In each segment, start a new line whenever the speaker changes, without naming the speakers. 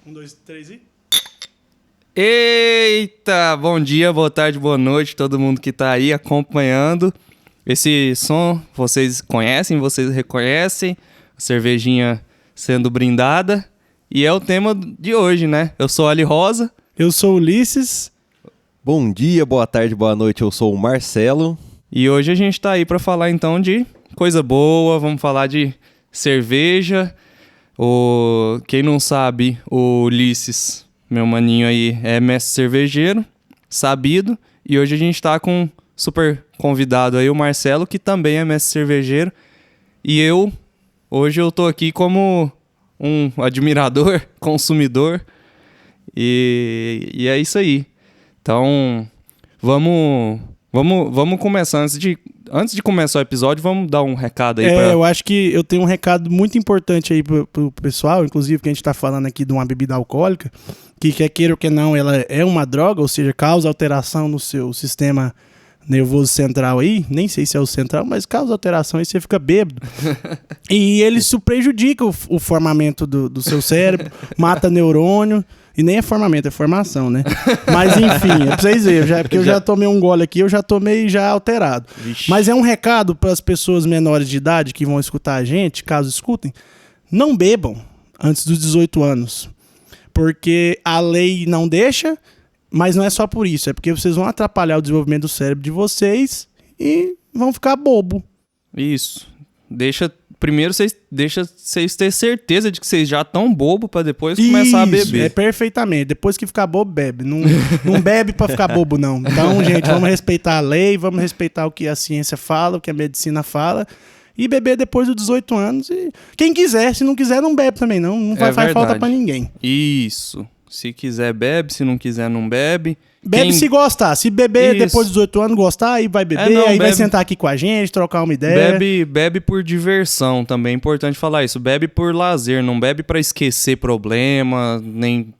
Um, dois, três e...
Eita! Bom dia, boa tarde, boa noite, todo mundo que tá aí acompanhando. Esse som vocês conhecem, vocês reconhecem, a cervejinha sendo brindada. E é o tema de hoje, né? Eu sou Ali Rosa.
Eu sou o Ulisses.
Bom dia, boa tarde, boa noite, eu sou o Marcelo.
E hoje a gente tá aí pra falar então de coisa boa, vamos falar de cerveja. Quem não sabe, o Ulisses, meu maninho aí, é mestre cervejeiro, sabido. E hoje a gente tá com um super convidado aí, o Marcelo, que também é mestre cervejeiro. E hoje eu tô aqui como um admirador, consumidor. E é isso aí. Então, vamos começar. Antes de começar o episódio, vamos dar um recado aí.
Eu acho que eu tenho um recado muito importante aí pro pessoal, inclusive que a gente tá falando aqui de uma bebida alcoólica, que quer queira ou que não, ela é uma droga, ou seja, causa alteração no seu sistema nervoso central aí, nem sei se é o central, mas causa alteração e você fica bêbado. E ele prejudica o formamento do seu cérebro, mata neurônio. E nem é formamento, é formação, né? Mas enfim, é pra vocês verem, porque eu já tomei um gole aqui, eu já tomei já alterado. Vixe. Mas é um recado para as pessoas menores de idade que vão escutar a gente, caso escutem, não bebam antes dos 18 anos. Porque a lei não deixa, mas não é só por isso, é porque vocês vão atrapalhar o desenvolvimento do cérebro de vocês e vão ficar bobo.
Isso. Primeiro, deixa vocês ter certeza de que vocês já estão bobo pra depois começar a beber.
É perfeitamente. Depois que ficar bobo, bebe. Não bebe pra ficar bobo, não. Então, gente, vamos respeitar a lei, vamos respeitar o que a ciência fala, o que a medicina fala. E beber depois dos 18 anos. E quem quiser, se não quiser, não bebe também, não. Não vai fazer falta pra ninguém.
Isso. Se quiser, bebe. Se não quiser, não bebe.
Bebe se gostar. Se beber depois dos 18 anos, gostar, aí vai beber, aí vai sentar aqui com a gente, trocar uma ideia.
Bebe por diversão, também é importante falar isso. Bebe por lazer, não bebe pra esquecer problema, nem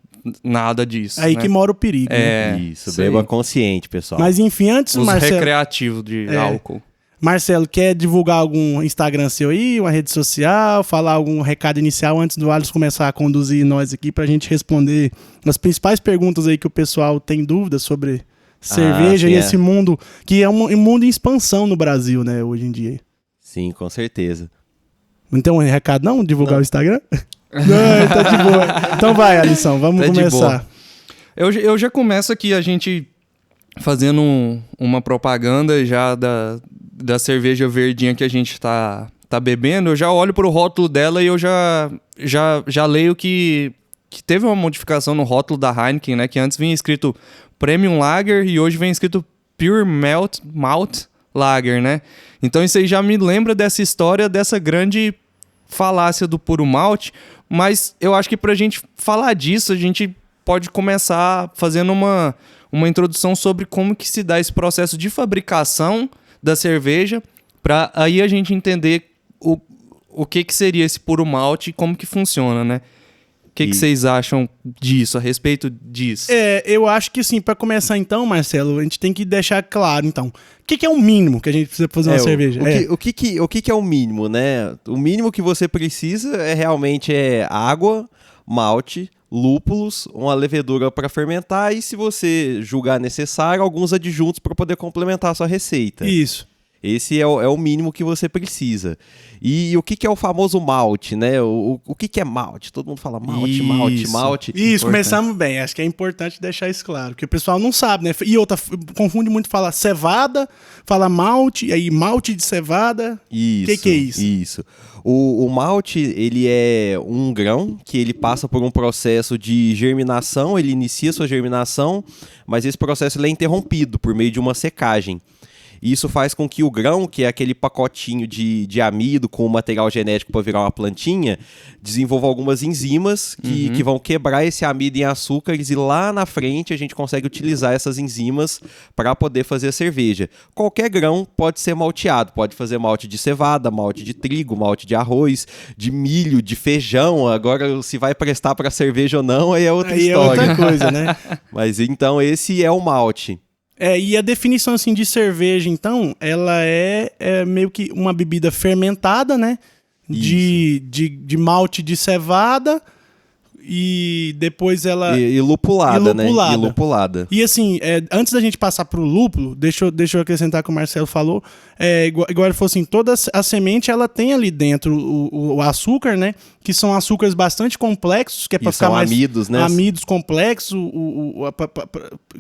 nada disso.
Aí, né? Que mora o perigo.
Né? Isso, beba consciente, pessoal.
Mas enfim, antes
o
Marcelo...
recreativo de álcool.
Marcelo, quer divulgar algum Instagram seu aí, uma rede social, falar algum recado inicial antes do Alisson começar a conduzir nós aqui pra gente responder as principais perguntas aí que o pessoal tem dúvidas sobre cerveja e esse mundo, que é um mundo em expansão no Brasil, né, hoje em dia.
Sim, com certeza.
Então, recado não? Divulgar o Instagram? Não, tá de boa. Então vai, Alisson, vamos começar.
Eu já começo aqui a gente fazendo uma propaganda já da cerveja verdinha que a gente tá bebendo. Eu já olho pro rótulo dela e eu já leio que teve uma modificação no rótulo da Heineken, né? Que antes vinha escrito Premium Lager e hoje vem escrito Pure Malt Lager, né? Então isso aí já me lembra dessa história, dessa grande falácia do puro malte. Mas eu acho que pra gente falar disso, a gente pode começar fazendo uma introdução sobre como que se dá esse processo de fabricação da cerveja, para aí a gente entender o que seria esse puro malte e como que funciona, né? O que vocês acham disso, a respeito disso?
Eu acho que sim, para começar então, Marcelo, a gente tem que deixar claro, então, o que é o mínimo que a gente precisa fazer uma cerveja?
O que é o mínimo, né? O mínimo que você precisa realmente água, malte, lúpulos, uma levedura para fermentar e, se você julgar necessário, alguns adjuntos para poder complementar a sua receita.
Isso.
Esse é o mínimo que você precisa. E o que é o famoso malte, né? O que é malte? Todo mundo fala malte, malte.
Isso, começamos bem. Acho que é importante deixar isso claro, porque o pessoal não sabe, né? E outra, confunde muito, fala cevada, fala malte, e aí malte de cevada.
Isso.
O que é isso?
Isso. O malte, ele é um grão que ele passa por um processo de germinação, ele inicia sua germinação, mas esse processo ele é interrompido por meio de uma secagem. Isso faz com que o grão, que é aquele pacotinho de amido com o material genético para virar uma plantinha, desenvolva algumas enzimas que vão quebrar esse amido em açúcares e lá na frente a gente consegue utilizar essas enzimas para poder fazer a cerveja. Qualquer grão pode ser malteado, pode fazer malte de cevada, malte de trigo, malte de arroz, de milho, de feijão. Agora, se vai prestar para cerveja ou não, aí é outra história.
É outra coisa, né?
Mas então esse é o malte.
E a definição assim, de cerveja, então, ela é meio que uma bebida fermentada, né? De malte de cevada, e depois ela...
E lupulada, né?
lupulada.
E lupulada.
E assim, antes da gente passar pro lúpulo, deixa eu acrescentar o que o Marcelo falou, igual ele falou assim, toda a semente ela tem ali dentro o açúcar, né? Que são açúcares bastante complexos, que é para ficar mais...
amidos, né?
Amidos complexos,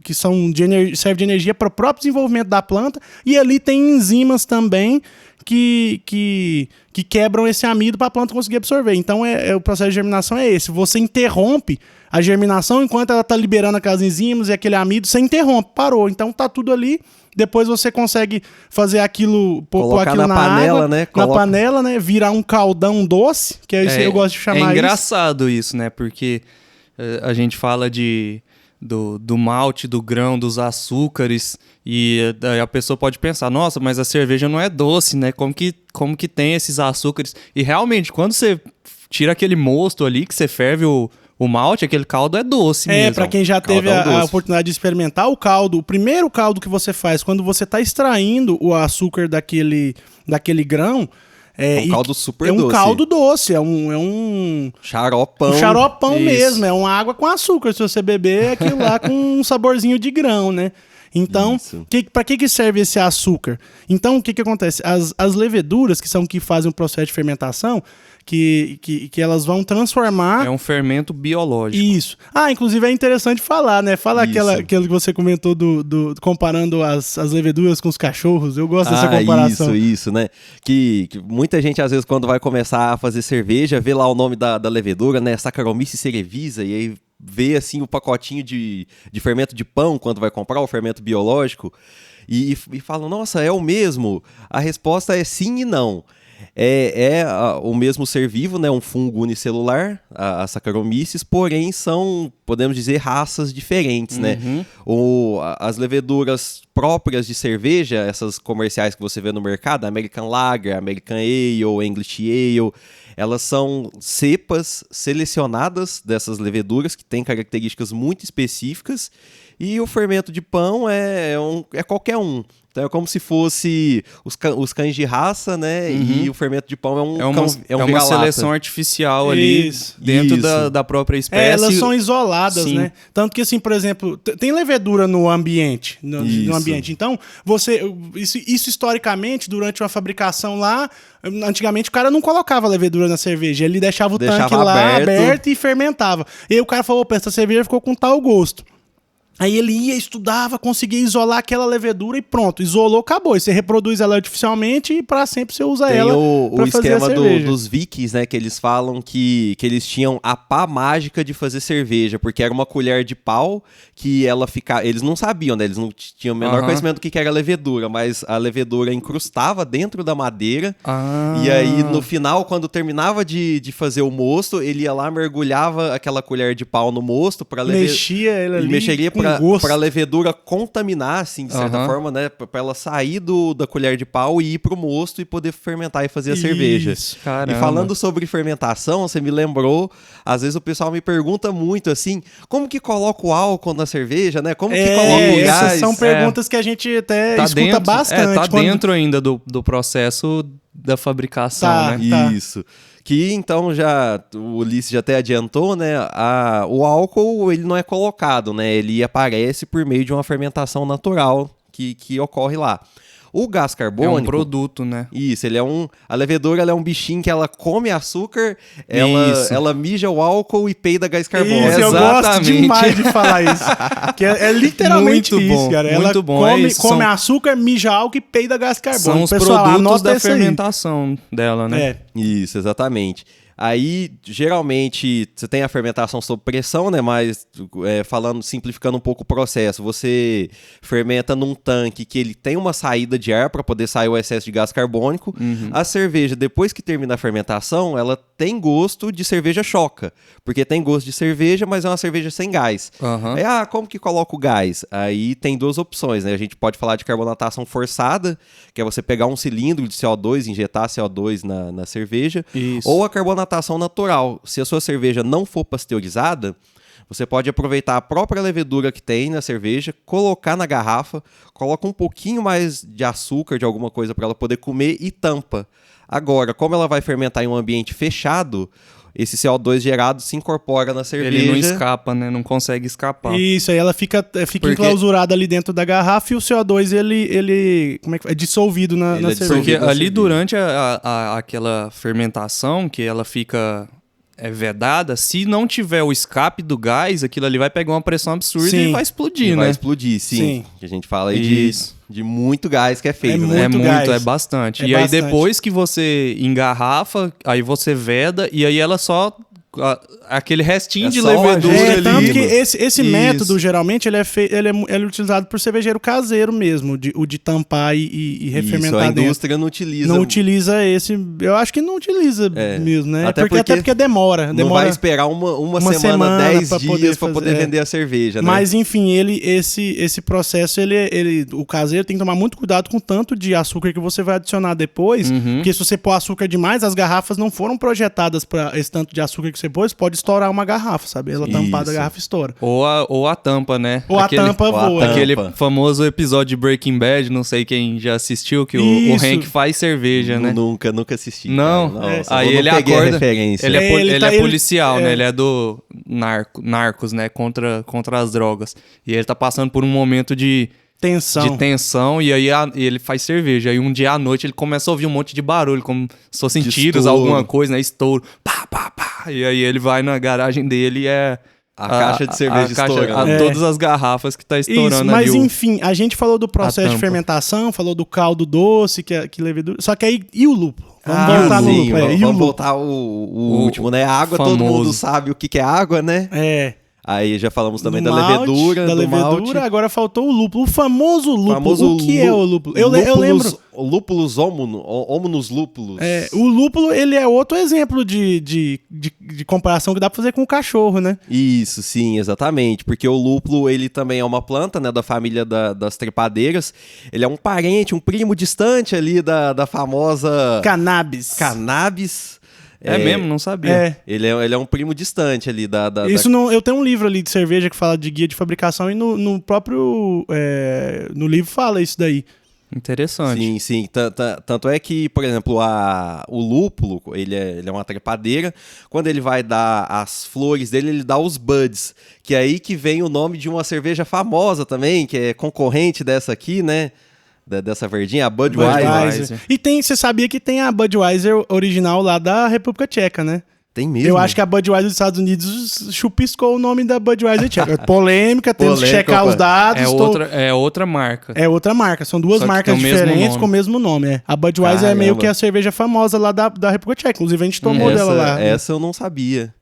que são serve de energia para o próprio desenvolvimento da planta, e ali tem enzimas também que quebram esse amido para a planta conseguir absorver. Então, o processo de germinação é esse. Você interrompe a germinação enquanto ela está liberando aquelas enzimas e aquele amido, você interrompe, parou. Então, tá tudo ali. Depois você consegue fazer aquilo, pôr aquilo na panela, água, né? Na panela, né? Virar um caldão doce, que é isso que eu gosto de chamar.
É engraçado isso, né? Porque a gente fala do malte, do grão, dos açúcares, e a pessoa pode pensar, nossa, mas a cerveja não é doce, né? Como que tem esses açúcares? E realmente, quando você tira aquele mosto ali, que você ferve o malte, aquele caldo é doce mesmo.
Pra quem já teve a oportunidade de experimentar o caldo, o primeiro caldo que você faz, quando você tá extraindo o açúcar daquele grão,
um caldo super doce.
É um caldo doce, é um
xaropão.
Um xaropão mesmo, é uma água com açúcar. Se você beber, é aquilo lá com um saborzinho de grão, né? Então, para que serve esse açúcar? Então, o que acontece? As leveduras, que são que fazem o processo de fermentação, que elas vão transformar...
É um fermento biológico.
Isso. Inclusive é interessante falar, né? Fala aquilo que você comentou comparando as leveduras com os cachorros. Eu gosto dessa comparação.
Isso, né? Que muita gente, às vezes, quando vai começar a fazer cerveja, vê lá o nome da levedura, né? Saccharomyces cerevisiae, e aí vê, assim, o pacotinho de fermento de pão, quando vai comprar o fermento biológico, e falam, nossa, é o mesmo? A resposta é sim e não. O mesmo ser vivo, né? Um fungo unicelular, a Saccharomyces, porém são, podemos dizer, raças diferentes, né? As leveduras próprias de cerveja, essas comerciais que você vê no mercado, American Lager, American Ale, English Ale, elas são cepas selecionadas dessas leveduras que têm características muito específicas, e o fermento de pão é qualquer um. Então é como se fosse os cães de raça, né? E o fermento de pão é uma
seleção artificial ali dentro da própria espécie.
Elas são isoladas, né? Tanto que, assim, por exemplo, tem levedura no ambiente. No ambiente. Então, isso historicamente, durante uma fabricação lá, antigamente o cara não colocava levedura na cerveja. Ele deixava o tanque lá aberto e fermentava. E aí o cara falou, essa cerveja ficou com tal gosto. Aí ele ia, estudava, conseguia isolar aquela levedura e pronto, isolou, acabou. E você reproduz ela artificialmente e para sempre você usa ela para fazer a cerveja. Tem o esquema
dos vikings, né, que eles falam que eles tinham a pá mágica de fazer cerveja, porque era uma colher de pau que ela ficava... Eles não sabiam, né, eles não tinham o menor conhecimento do que era levedura, mas a levedura incrustava dentro da madeira e aí no final, quando terminava de fazer o mosto, ele ia lá, mergulhava aquela colher de pau no mosto para
mexia ela ali,
mexeria para a levedura contaminar, assim, de certa forma, né? Para ela sair da colher de pau e ir pro mosto e poder fermentar e fazer a cerveja.
Caramba.
E falando sobre fermentação, você me lembrou, às vezes o pessoal me pergunta muito assim, como que coloca o álcool na cerveja, né? Como que coloca o gás?
Essas são perguntas que a gente até escuta bastante.
Dentro ainda do processo da fabricação, né?
Isso. Que então o Ulisses já até adiantou, né? O álcool ele não é colocado, né? Ele aparece por meio de uma fermentação natural que ocorre lá. O gás carbônico...
É um produto, né?
Isso, a levedura ela é um bichinho que ela come açúcar, ela mija o álcool e peida gás carbônico.
Isso, eu gosto demais de falar isso. Que é literalmente
muito
isso,
bom,
cara. Ela
muito bom.
come açúcar, mija álcool e peida gás carbônico.
São os produtos da fermentação dela, né?
Isso, exatamente. Aí, geralmente, você tem a fermentação sob pressão, né? Mas, simplificando um pouco o processo, você fermenta num tanque que ele tem uma saída de ar para poder sair o excesso de gás carbônico. A cerveja, depois que termina a fermentação, ela tem gosto de cerveja choca, porque tem gosto de cerveja, mas é uma cerveja sem gás. Como que coloca o gás? Aí tem duas opções, né? A gente pode falar de carbonatação forçada, que é você pegar um cilindro de CO2, injetar CO2 na cerveja, ou a carbonatação natural. Se a sua cerveja não for pasteurizada, você pode aproveitar a própria levedura que tem na cerveja, colocar na garrafa, coloca um pouquinho mais de açúcar, de alguma coisa para ela poder comer e tampa. Agora, como ela vai fermentar em um ambiente fechado, esse CO2 gerado se incorpora na cerveja.
Ele não escapa, né? Não consegue escapar.
Isso, aí ela fica enclausurada ali dentro da garrafa e o CO2, ele como é que é dissolvido na
Ele é
cerveja.
Porque
dissolvido na
ali
cerveja.
durante aquela fermentação, que ela fica vedada, se não tiver o escape do gás, aquilo ali vai pegar uma pressão absurda
Sim.
e vai explodir,
E
né?
vai explodir, sim.
Sim.
Que a gente fala aí
Isso.
de muito gás que é feito,
É
né?
É muito,
gás.
é bastante.
É
E aí
bastante.
depois que você engarrafa, aí você veda e aí ela só... aquele restinho
É
de
só o
levedura
ajuste
ali.
Tanto que
mano.
esse
Isso.
método, geralmente, ele é utilizado por cervejeiro caseiro mesmo, o de tampar e
Isso,
refermentar
a
dentro.
indústria não utiliza.
Não utiliza esse. Eu acho que não utiliza
É.
mesmo, né?
Até
Até porque demora.
Não vai esperar uma semana 10
pra poder
dias pra poder
fazer,
vender a cerveja, né?
Mas, enfim, esse processo, o caseiro tem que tomar muito cuidado com o tanto de açúcar que você vai adicionar depois, porque se você pôr açúcar demais, as garrafas não foram projetadas para esse tanto de açúcar que você pôs, pode estourar uma garrafa, sabe? Ela tampada, a
Isso.
garrafa estoura.
Ou a tampa, né?
Ou a tampa
ou a
voa.
tampa.
Aquele famoso episódio de Breaking Bad, não sei quem já assistiu, que o
Isso.
Hank faz cerveja, né?
Nunca assisti.
Não,
cara.
É.
Nossa,
aí
eu não
ele
peguei a
acorda.
referência.
Ele
Ele
é
tá-
policial,
ele-
né?
é.
Ele é do Narcos, né? Contra as drogas. E ele tá passando por um momento de tensão e aí e ele faz cerveja. Aí um dia à noite ele começa a ouvir um monte de barulho, como se fossem
De
tiros,
estouro.
alguma coisa, né? Estouro. Pá, pá, pá. E aí ele vai na garagem dele e é...
A caixa de cerveja estourando.
É.
Todas as garrafas que tá estourando
Isso,
ali.
mas enfim, a gente falou do processo de
tampa.
fermentação, falou do caldo doce, que levedura. Só que aí, e o lúpulo? Vamos
Ah,
voltar no
sim,
lúpulo. E o
vamos
lúpulo?
voltar o último, né? A água, todo
famoso.
mundo sabe o que é água, né?
É.
Aí já falamos também
Do
da
malte,
levedura,
da
do
levedura,
malte.
agora faltou o lúpulo. O famoso lúpulo.
Famoso
O que é o lúpulo? Eu lembro.
Lúpulos homunus lúpulos.
O lúpulo, ele é outro exemplo de comparação que dá pra fazer com o cachorro, né?
Isso, sim, exatamente. Porque o lúpulo, ele também é uma planta, né, da família das trepadeiras. Ele é um parente, um primo distante ali da famosa
Cannabis.
cannabis.
É mesmo? Não sabia.
É.
Ele é um primo distante ali da
Isso não, eu tenho um livro ali de cerveja que fala de guia de fabricação e no próprio no livro fala isso daí.
Interessante.
Sim, sim. Tanto é que, por exemplo, o lúpulo, ele é uma trepadeira. Quando ele vai dar as flores dele, ele dá os buds. Que é aí que vem o nome de uma cerveja famosa também, que é concorrente dessa aqui, né? Dessa verdinha, a Budweiser.
E você sabia que tem a Budweiser original lá da República Tcheca, né?
Tem mesmo.
Eu acho que a Budweiser dos Estados Unidos chupiscou o nome da Budweiser Tcheca. Polêmica, temos que checar os dados.
É outra marca.
É outra marca, são duas
Só que
marcas
tem o mesmo
diferentes
nome.
com o mesmo nome. A Budweiser é meio
Caramba.
que a cerveja famosa lá da República Tcheca. Inclusive a gente tomou dela lá.
Essa eu não sabia.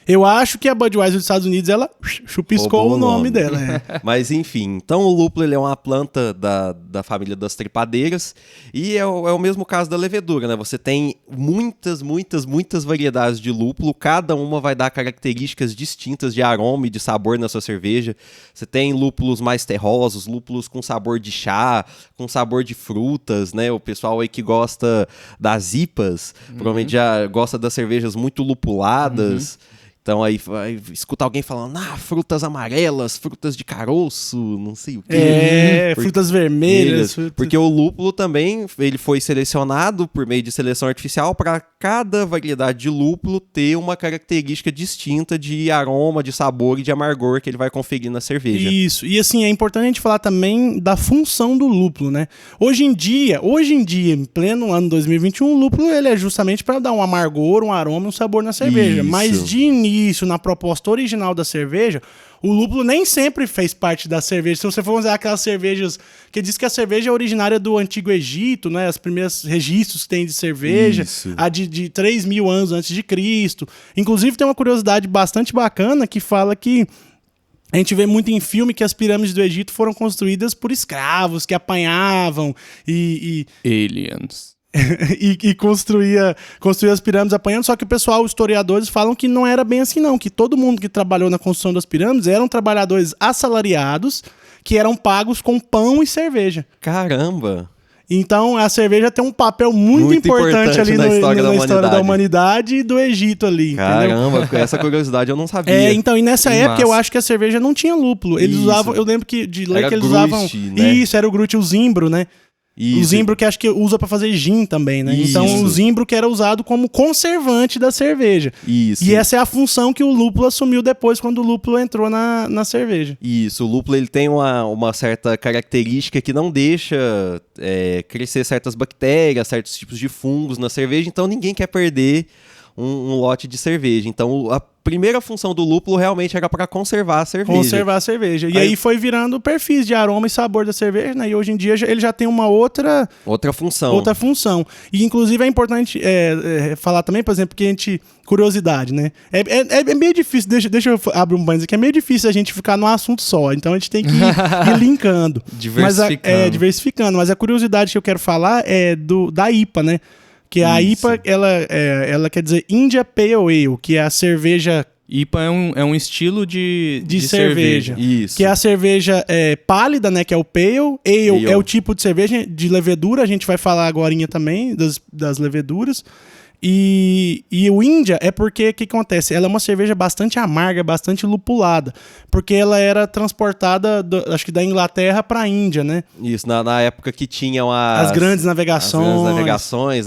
Eu acho que a Budweiser dos Estados Unidos, ela chupiscou
Roubou
o nome dela.
Mas enfim, então o lúpulo ele é uma planta da família das trepadeiras e é o mesmo caso da levedura, né? Você tem muitas variedades de lúpulo, cada uma vai dar características distintas de aroma e de sabor na sua cerveja. Você tem lúpulos mais terrosos, lúpulos com sabor de chá, com sabor de frutas, né? O pessoal aí que gosta das IPAs, provavelmente já gosta das cervejas muito lupuladas. Então aí vai escutar alguém falando, frutas amarelas, frutas de caroço, não sei o quê.
Frutas vermelhas.
Porque o lúpulo também, ele foi selecionado por meio de seleção artificial para cada variedade de lúpulo ter uma característica distinta de aroma, de sabor e de amargor que ele vai conferir na cerveja.
Isso. E assim, é importante a gente falar também da função do lúpulo, né? Hoje em dia, em pleno ano 2021, o lúpulo ele é justamente para dar um amargor, um aroma, um sabor na cerveja.
Isso.
Mas de início, na proposta original da cerveja, o lúpulo nem sempre fez parte da cerveja. Se você for usar aquelas cervejas que diz que a cerveja é originária do Antigo Egito, né? Os primeiros registros que tem de cerveja,
Isso.
a de 3.000 anos antes de Cristo. Inclusive tem uma curiosidade bastante bacana que fala que a gente vê muito em filme que as pirâmides do Egito foram construídas por escravos que apanhavam e
Aliens.
e construía as pirâmides apanhando, só que o pessoal, os historiadores, falam que não era bem assim não, que todo mundo que trabalhou na construção das pirâmides eram trabalhadores assalariados que eram pagos com pão e cerveja.
Caramba!
Então a cerveja tem um papel muito importante ali
na história
da humanidade e do Egito ali, entendeu?
Caramba, essa curiosidade eu não sabia.
Então, e nessa
Que
época
massa.
eu acho que a cerveja não tinha lúpulo. Eles
Isso.
usavam, eu lembro de ler
Era
que eles
Grust,
usavam.
né?
Isso, era o Grut, o Zimbro, né?
Isso.
O zimbro que acho que usa pra fazer gin também, né?
Isso.
Então o zimbro que era usado como conservante da cerveja.
Isso.
E essa é a função que o lúpulo assumiu depois quando o lúpulo entrou na cerveja.
Isso, o lúpulo ele tem uma certa característica que não deixa crescer certas bactérias, certos tipos de fungos na cerveja, então ninguém quer perder um lote de cerveja. Então a primeira função do lúpulo realmente era para conservar a cerveja.
Conservar a cerveja. E aí foi virando perfis de aroma e sabor da cerveja, né? E hoje em dia ele já tem uma outra função. E inclusive é importante falar também, por exemplo, que a gente... Curiosidade, né? É meio difícil, deixa eu abrir um parênteses aqui, é meio difícil a gente ficar num assunto só, então a gente tem que ir linkando.
Diversificando.
Diversificando, mas a curiosidade que eu quero falar é da IPA, né? Que a IPA, ela quer dizer India Pale Ale, que é a cerveja...
IPA é um estilo de
cerveja.
Isso.
Que é a cerveja pálida, né? Que é o Pale. Ale é o tipo de cerveja de levedura. A gente vai falar agorinha também das leveduras. E o Índia é porque, o que acontece? Ela é uma cerveja bastante amarga, bastante lupulada. Porque ela era transportada, acho que da Inglaterra para a Índia, né?
Isso, na época que tinham
as grandes navegações.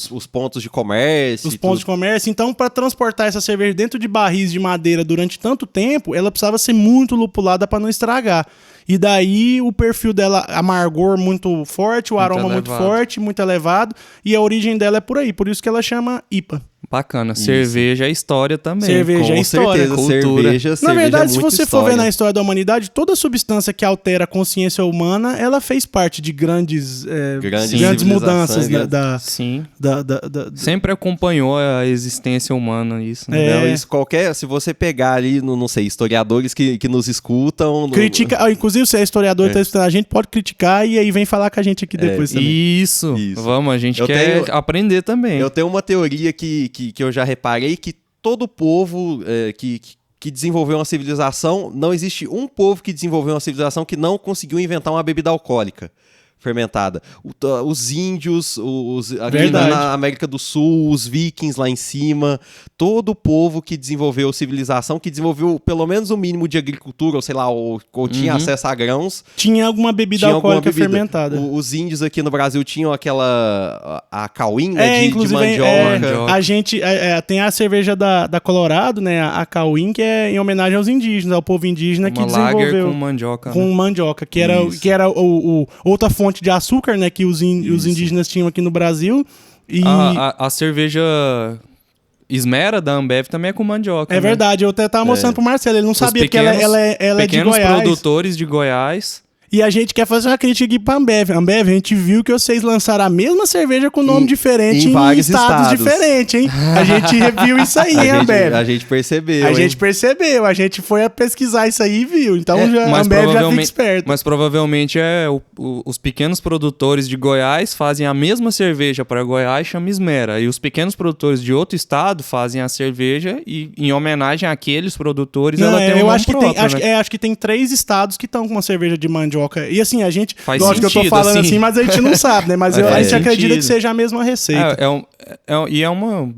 Os pontos de comércio.
Os pontos de comércio. Então, para transportar essa cerveja dentro de barris de madeira durante tanto tempo, ela precisava ser muito lupulada para não estragar. E daí o perfil dela, amargor muito forte, o aroma muito forte, muito elevado, e a origem dela é por aí, por isso que ela chama IPA.
Bacana.
Isso.
Cerveja é história também.
Cerveja é história.
Certeza,
cultura.
Na verdade, se você for ver na
história.
história da humanidade, toda substância que altera a consciência humana, ela fez parte de grandes mudanças
Sim.
da
Sempre acompanhou a existência humana isso, né?
Não, isso se você pegar ali, não sei, historiadores que nos escutam...
Critica, inclusive se é historiador e tá escutando a gente, pode criticar e aí vem falar com a gente aqui depois também.
Isso. Vamos, a gente quer aprender também.
Eu tenho uma teoria que eu já reparei, que todo povo que desenvolveu uma civilização, não existe um povo que desenvolveu uma civilização que não conseguiu inventar uma bebida alcoólica fermentada. Os índios, aqui na América do Sul, os vikings lá em cima, todo povo que desenvolveu civilização, que desenvolveu pelo menos o mínimo de agricultura, ou sei lá, ou tinha acesso a grãos.
Tinha alguma bebida alcoólica fermentada.
Os índios aqui no Brasil tinham a cauinga de mandioca.
A gente tem a cerveja da Colorado, né? A Cauim, que é em homenagem aos indígenas, ao povo indígena que desenvolveu.
Com mandioca.
Com mandioca, que era outra fonte de açúcar, né, que os indígenas tinham aqui no Brasil. E
a cerveja Esmera da Ambev também é com mandioca.
É verdade, eu até tava mostrando pro Marcelo, ele não sabia que ela é de Goiás.
Pequenos produtores de Goiás.
E a gente quer fazer uma crítica aqui pra Ambev. Ambev, a gente viu que vocês lançaram a mesma cerveja com nome diferente
em vários estados
diferentes, hein? A gente viu isso aí, hein, Ambev?
A gente percebeu.
A gente foi a pesquisar isso aí e viu. Então a Ambev já fica esperta.
Mas provavelmente os pequenos produtores de Goiás fazem a mesma cerveja para Goiás, chama Esmera. E os pequenos produtores de outro estado fazem a cerveja e, em homenagem àqueles produtores, ela tem um nome próprio,
acho que tem 3 estados que estão com uma cerveja de mandioca. E assim, a gente...
Faz
lógico que eu tô falando assim, mas a gente não sabe, né? Mas a gente acredita que seja a mesma receita.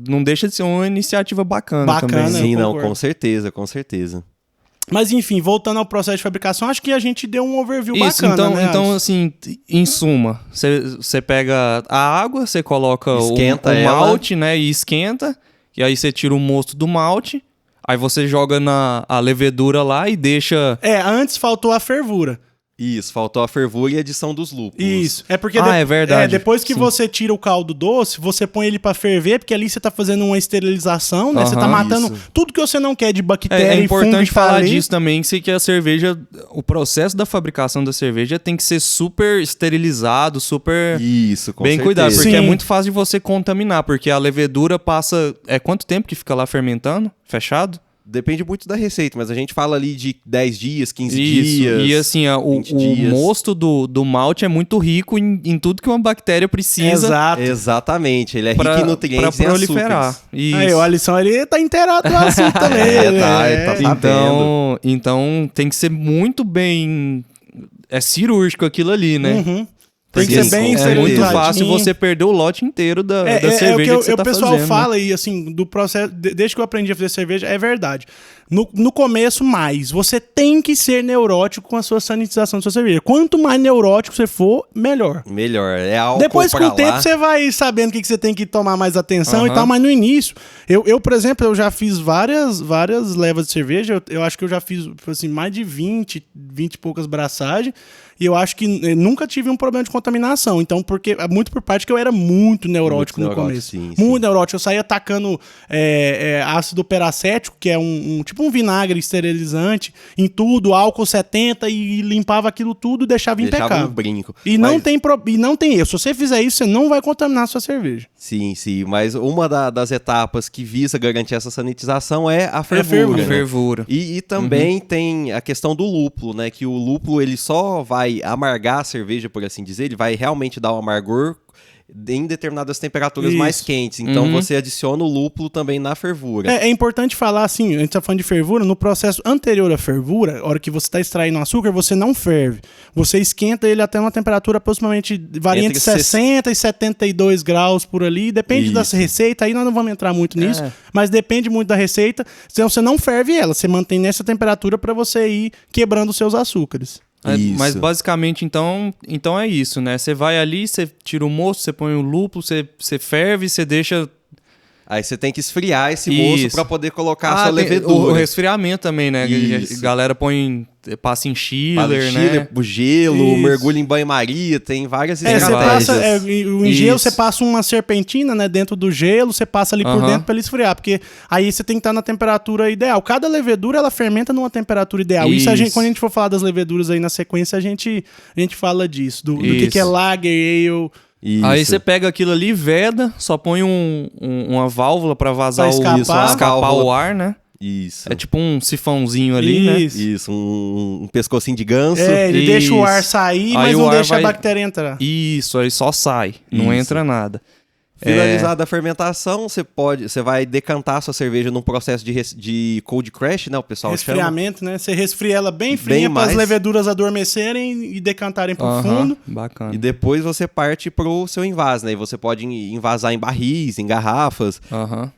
Não deixa de ser uma iniciativa bacana também.
Sim, não, com certeza.
Mas enfim, voltando ao processo de fabricação, acho que a gente deu um overview bacana, né?
Então, assim, em suma, você pega a água, você coloca o malte, né? E esquenta, e aí você tira o mosto do malte, aí você joga a levedura lá e deixa...
Antes faltou a fervura.
Isso, faltou a fervura e a adição dos lúpulos.
Isso, é porque
é verdade.
Depois que você tira o caldo doce, você põe ele pra ferver, porque ali você tá fazendo uma esterilização, né? Você tá matando tudo que você não quer de bactéria e fungo. É
importante falar disso também, que a cerveja, o processo da fabricação da cerveja tem que ser super esterilizado, super bem cuidado, porque é muito fácil de você contaminar, porque a levedura passa... quanto tempo que fica lá fermentando? Fechado?
Depende muito da receita, mas a gente fala ali de 10 dias, 15 dias.
E assim, o mosto do malte é muito rico em tudo que uma bactéria precisa.
Exato.
Exatamente, ele é rico em nutrientes
pra proliferar.
Isso. Aí, o Alisson, ele tá inteirado no assunto também.
Tá sabendo.
Então tem que ser muito bem... É cirúrgico aquilo ali, né?
Uhum. Tem que ser bem
É muito
esterilizadinho.
fácil você perder o lote inteiro da cerveja que você
o
tá
pessoal
fazendo.
fala e assim, do processo, desde que eu aprendi a fazer cerveja, é verdade. No começo, mais. Você tem que ser neurótico com a sua sanitização da sua cerveja. Quanto mais neurótico você for, melhor.
Melhor. É álcool
Depois, com
pra
o tempo,
lá.
você vai sabendo o que você tem que tomar mais atenção e tal, mas no início, eu, por exemplo, eu já fiz várias levas de cerveja, eu acho que eu já fiz assim, mais de 20 e poucas braçagens, e eu acho que nunca tive um problema de contaminação. Então, porque muito por parte que eu era muito neurótico no começo.
Sim,
muito neurótico. Eu saía atacando ácido peracético, que é tipo um vinagre esterilizante, em tudo, álcool 70, e limpava aquilo tudo e deixava impecável.
Um brinco.
E não tem erro. Se você fizer isso, você não vai contaminar a sua cerveja.
Sim, mas uma das etapas que visa garantir essa sanitização é a fervura.
A fervura.
E também tem a questão do lúpulo, né? Que o lúpulo, ele só vai amargar a cerveja, por assim dizer, ele vai realmente dar um amargor em determinadas temperaturas mais quentes. Então você adiciona o lúpulo também na fervura.
É importante falar assim, a gente tá falando de fervura, no processo anterior à fervura, a hora que você está extraindo o açúcar, você não ferve. Você esquenta ele até uma temperatura aproximadamente varia entre 60 e 72 graus por ali, depende da receita, aí nós não vamos entrar muito nisso, mas depende muito da receita, então você não ferve ela, você mantém nessa temperatura para você ir quebrando os seus açúcares.
Mas basicamente, então é isso, né? Você vai ali, você tira o moço, você põe o lúpulo, você ferve, você deixa...
Aí você tem que esfriar esse moço para poder colocar a sua
tem
levedura.
O resfriamento também, né? A galera passa em chiller, né?
O gelo, mergulho em banho-maria, tem várias estratégias.
Em gelo você passa uma serpentina, né, dentro do gelo, você passa ali por dentro para ele esfriar, porque aí você tem que estar na temperatura ideal. Cada levedura, ela fermenta numa temperatura ideal. Isso quando a gente for falar das leveduras aí na sequência, a gente fala disso, do que é lager, ale...
Isso.
Aí você pega aquilo ali, veda, só põe uma válvula pra vazar escapar o ar, né?
Isso.
É tipo um sifãozinho ali, né?
Isso, um pescocinho de ganso.
Ele deixa o ar sair, mas não deixa a bactéria entrar.
Isso, aí só sai, não entra nada.
Finalizada a fermentação, você vai decantar a sua cerveja num processo de cold crash, né? O pessoal
resfriamento,
chama.
Né? Você resfria ela bem fria para as leveduras adormecerem e decantarem pro fundo.
Bacana.
E depois você parte pro seu invase, né? E você pode invasar em barris, em garrafas.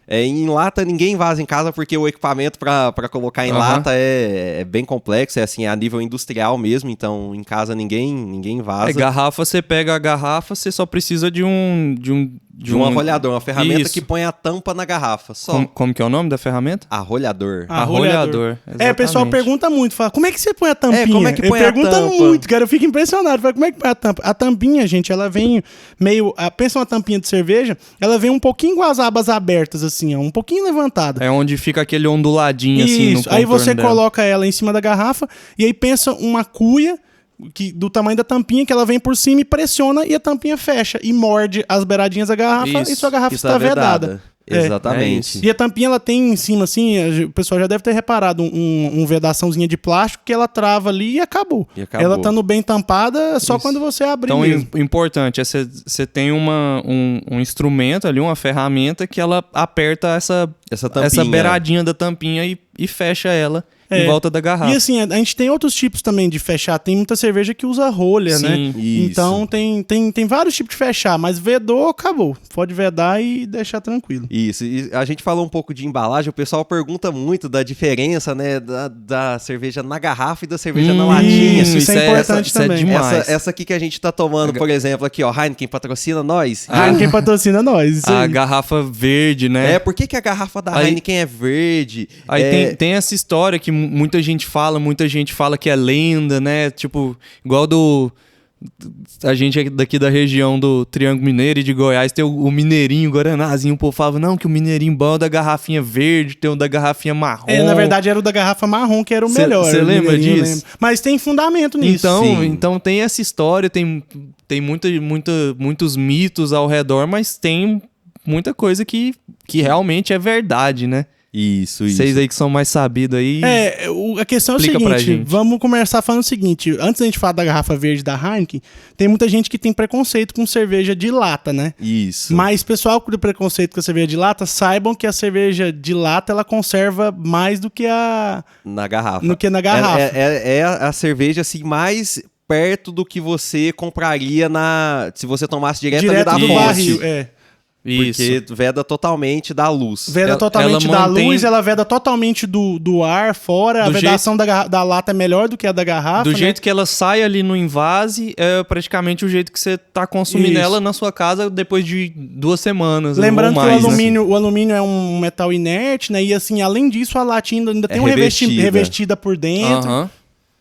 Em lata ninguém invasa em casa porque o equipamento para colocar em lata é bem complexo, é assim, a nível industrial mesmo, então em casa ninguém invasa.
Garrafa, você pega a garrafa, você só precisa de um
arrolhador, uma ferramenta que põe a tampa na garrafa. Só.
Como que é o nome da ferramenta?
Arrolhador.
Arrolhador.
O pessoal pergunta muito, fala, como é que você põe a tampinha?
Como é que põe a tampa?
Pergunta muito, cara, eu fico impressionado. Fala, como é que põe a tampa? A tampinha, gente, ela vem meio... Pensa uma tampinha de cerveja, ela vem um pouquinho com as abas abertas, assim, ó, um pouquinho levantada.
É onde fica aquele onduladinho, assim, no contorno
aí você
dela.
coloca ela em cima da garrafa, e aí pensa uma cuia do tamanho da tampinha, que ela vem por cima e pressiona e a tampinha fecha e morde as beiradinhas da garrafa e sua garrafa está vedada.
Exatamente.
E a tampinha ela tem em cima assim, o pessoal já deve ter reparado um vedaçãozinha de plástico que ela trava ali e acabou. Ela estando bem tampada só quando você abrir
então,
mesmo.
Importante é você tem um instrumento ali, uma ferramenta que ela aperta essa beiradinha da tampinha e fecha ela em volta da garrafa.
E assim, a gente tem outros tipos também de fechar. Tem muita cerveja que usa rolha, né?
Isso.
Então tem vários tipos de fechar, mas vedou, acabou. Pode vedar e deixar tranquilo.
Isso. E a gente falou um pouco de embalagem, o pessoal pergunta muito da diferença, né, da cerveja na garrafa e da cerveja na latinha.
Isso é importante também.
Isso é demais.
Essa aqui que a gente tá tomando, por exemplo, aqui, ó, Heineken patrocina nós.
Heineken patrocina nós. Isso
a garrafa verde, né?
Por que a garrafa da Heineken é verde?
Aí tem essa história que muita gente fala que é lenda, né? Tipo, igual a gente daqui da região do Triângulo Mineiro e de Goiás tem o mineirinho, o guaranazinho, o povo falava, não, que o mineirinho bom é o da garrafinha verde, tem o da garrafinha marrom.
Na verdade era o da garrafa marrom que era o melhor.
Você lembra disso?
Mas tem fundamento nisso.
Então tem essa história, tem muitos mitos ao redor, mas tem muita coisa que realmente é verdade, né?
Isso.
Vocês aí que são mais sabidos aí.
A questão é o seguinte, vamos começar falando o seguinte, antes da gente falar da garrafa verde da Heineken, tem muita gente que tem preconceito com cerveja de lata, né?
Isso.
Mas pessoal com preconceito com a cerveja de lata, saibam que a cerveja de lata, ela conserva mais do que
na garrafa.
do que na garrafa.
É a cerveja, assim, mais perto do que você compraria se você tomasse direto ali
Direto
da
do
fonte.
barril,
Isso.
Porque veda totalmente da luz.
Veda totalmente
ela
da
mantém-
luz, ela veda totalmente do ar fora. A
Do
vedação da lata é melhor do que a da garrafa,
Do
né?
jeito que ela sai ali no invase, é praticamente o jeito que você tá consumindo
Isso.
ela na sua casa depois de 2 semanas.
Lembrando
ou
que
mais, né?
o alumínio é um metal inerte, né? E assim, além disso, a latinha ainda tem
revestida.
revestida por dentro.
Aham.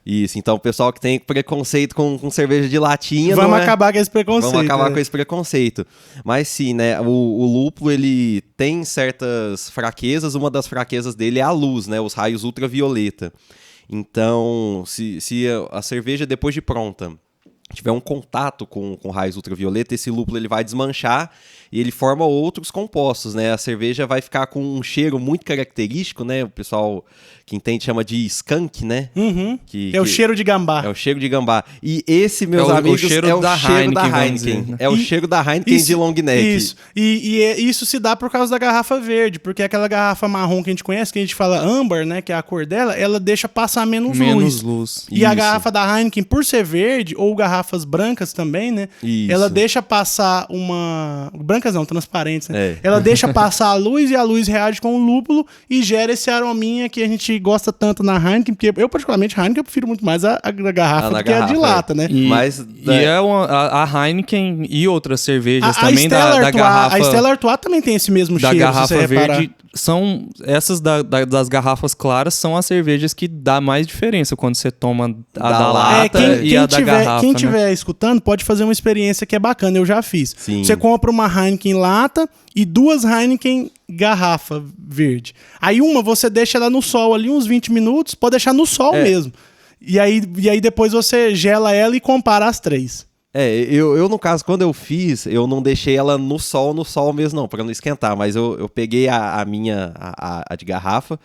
Isso, então o pessoal que tem preconceito com cerveja de latinha...
Vamos
não é-
acabar com esse preconceito.
Vamos acabar
né?
com esse preconceito. Mas sim, né? O lúpulo, ele tem certas fraquezas. Uma das fraquezas dele é a luz, né? Os raios ultravioleta. Então, se a cerveja, depois de pronta, tiver um contato com raios ultravioleta, esse lúpulo ele vai desmanchar e ele forma outros compostos, né? A cerveja vai ficar com um cheiro muito característico, né? O pessoal que entende chama de skunk, né?
Uhum.
Que-
É o
que-
cheiro de gambá.
É o cheiro de gambá. E esse, meus
É o
amigos,
cheiro
é o
da
cheiro da
Heineken, vamos
Heineken.
dizer, né?
É o
E-
cheiro da Heineken de long neck.
Isso. Isso se dá por causa da garrafa verde, porque aquela garrafa marrom que a gente conhece, que a gente fala âmbar, né, que é a cor dela, ela deixa passar menos
Menos
luz.
luz.
E a
Isso.
garrafa da Heineken, por ser verde, ou garrafas brancas também, né?
Isso.
Ela deixa passar uma... Brancas não, transparentes, né?
É.
Ela deixa passar a luz e a luz reage com o lúpulo e gera esse arominha que a gente gosta tanto na Heineken, porque eu, particularmente, Heineken, eu prefiro muito mais a garrafa
na
do que a de
garrafa,
lata, né?
E,
Mas,
e é a Heineken e outras cervejas
A
também
Stella
da
Artois,
garrafa.
a Stella Artois também tem esse mesmo
da
cheiro, se
garrafa
você reparar.
verde são essas das garrafas claras são as cervejas que dá mais diferença quando você toma a da lata e a da garrafa.
Quem
né?
estiver escutando pode fazer uma experiência que é bacana, eu já fiz.
Sim.
Você compra uma Heineken lata e 2 Heineken garrafa verde. Aí uma você deixa ela no sol ali uns 20 minutos, pode deixar no sol mesmo. E aí depois você gela ela e compara as 3.
eu no caso, quando eu fiz, eu não deixei ela no sol mesmo não, pra não esquentar, mas eu peguei a minha, a de garrafa,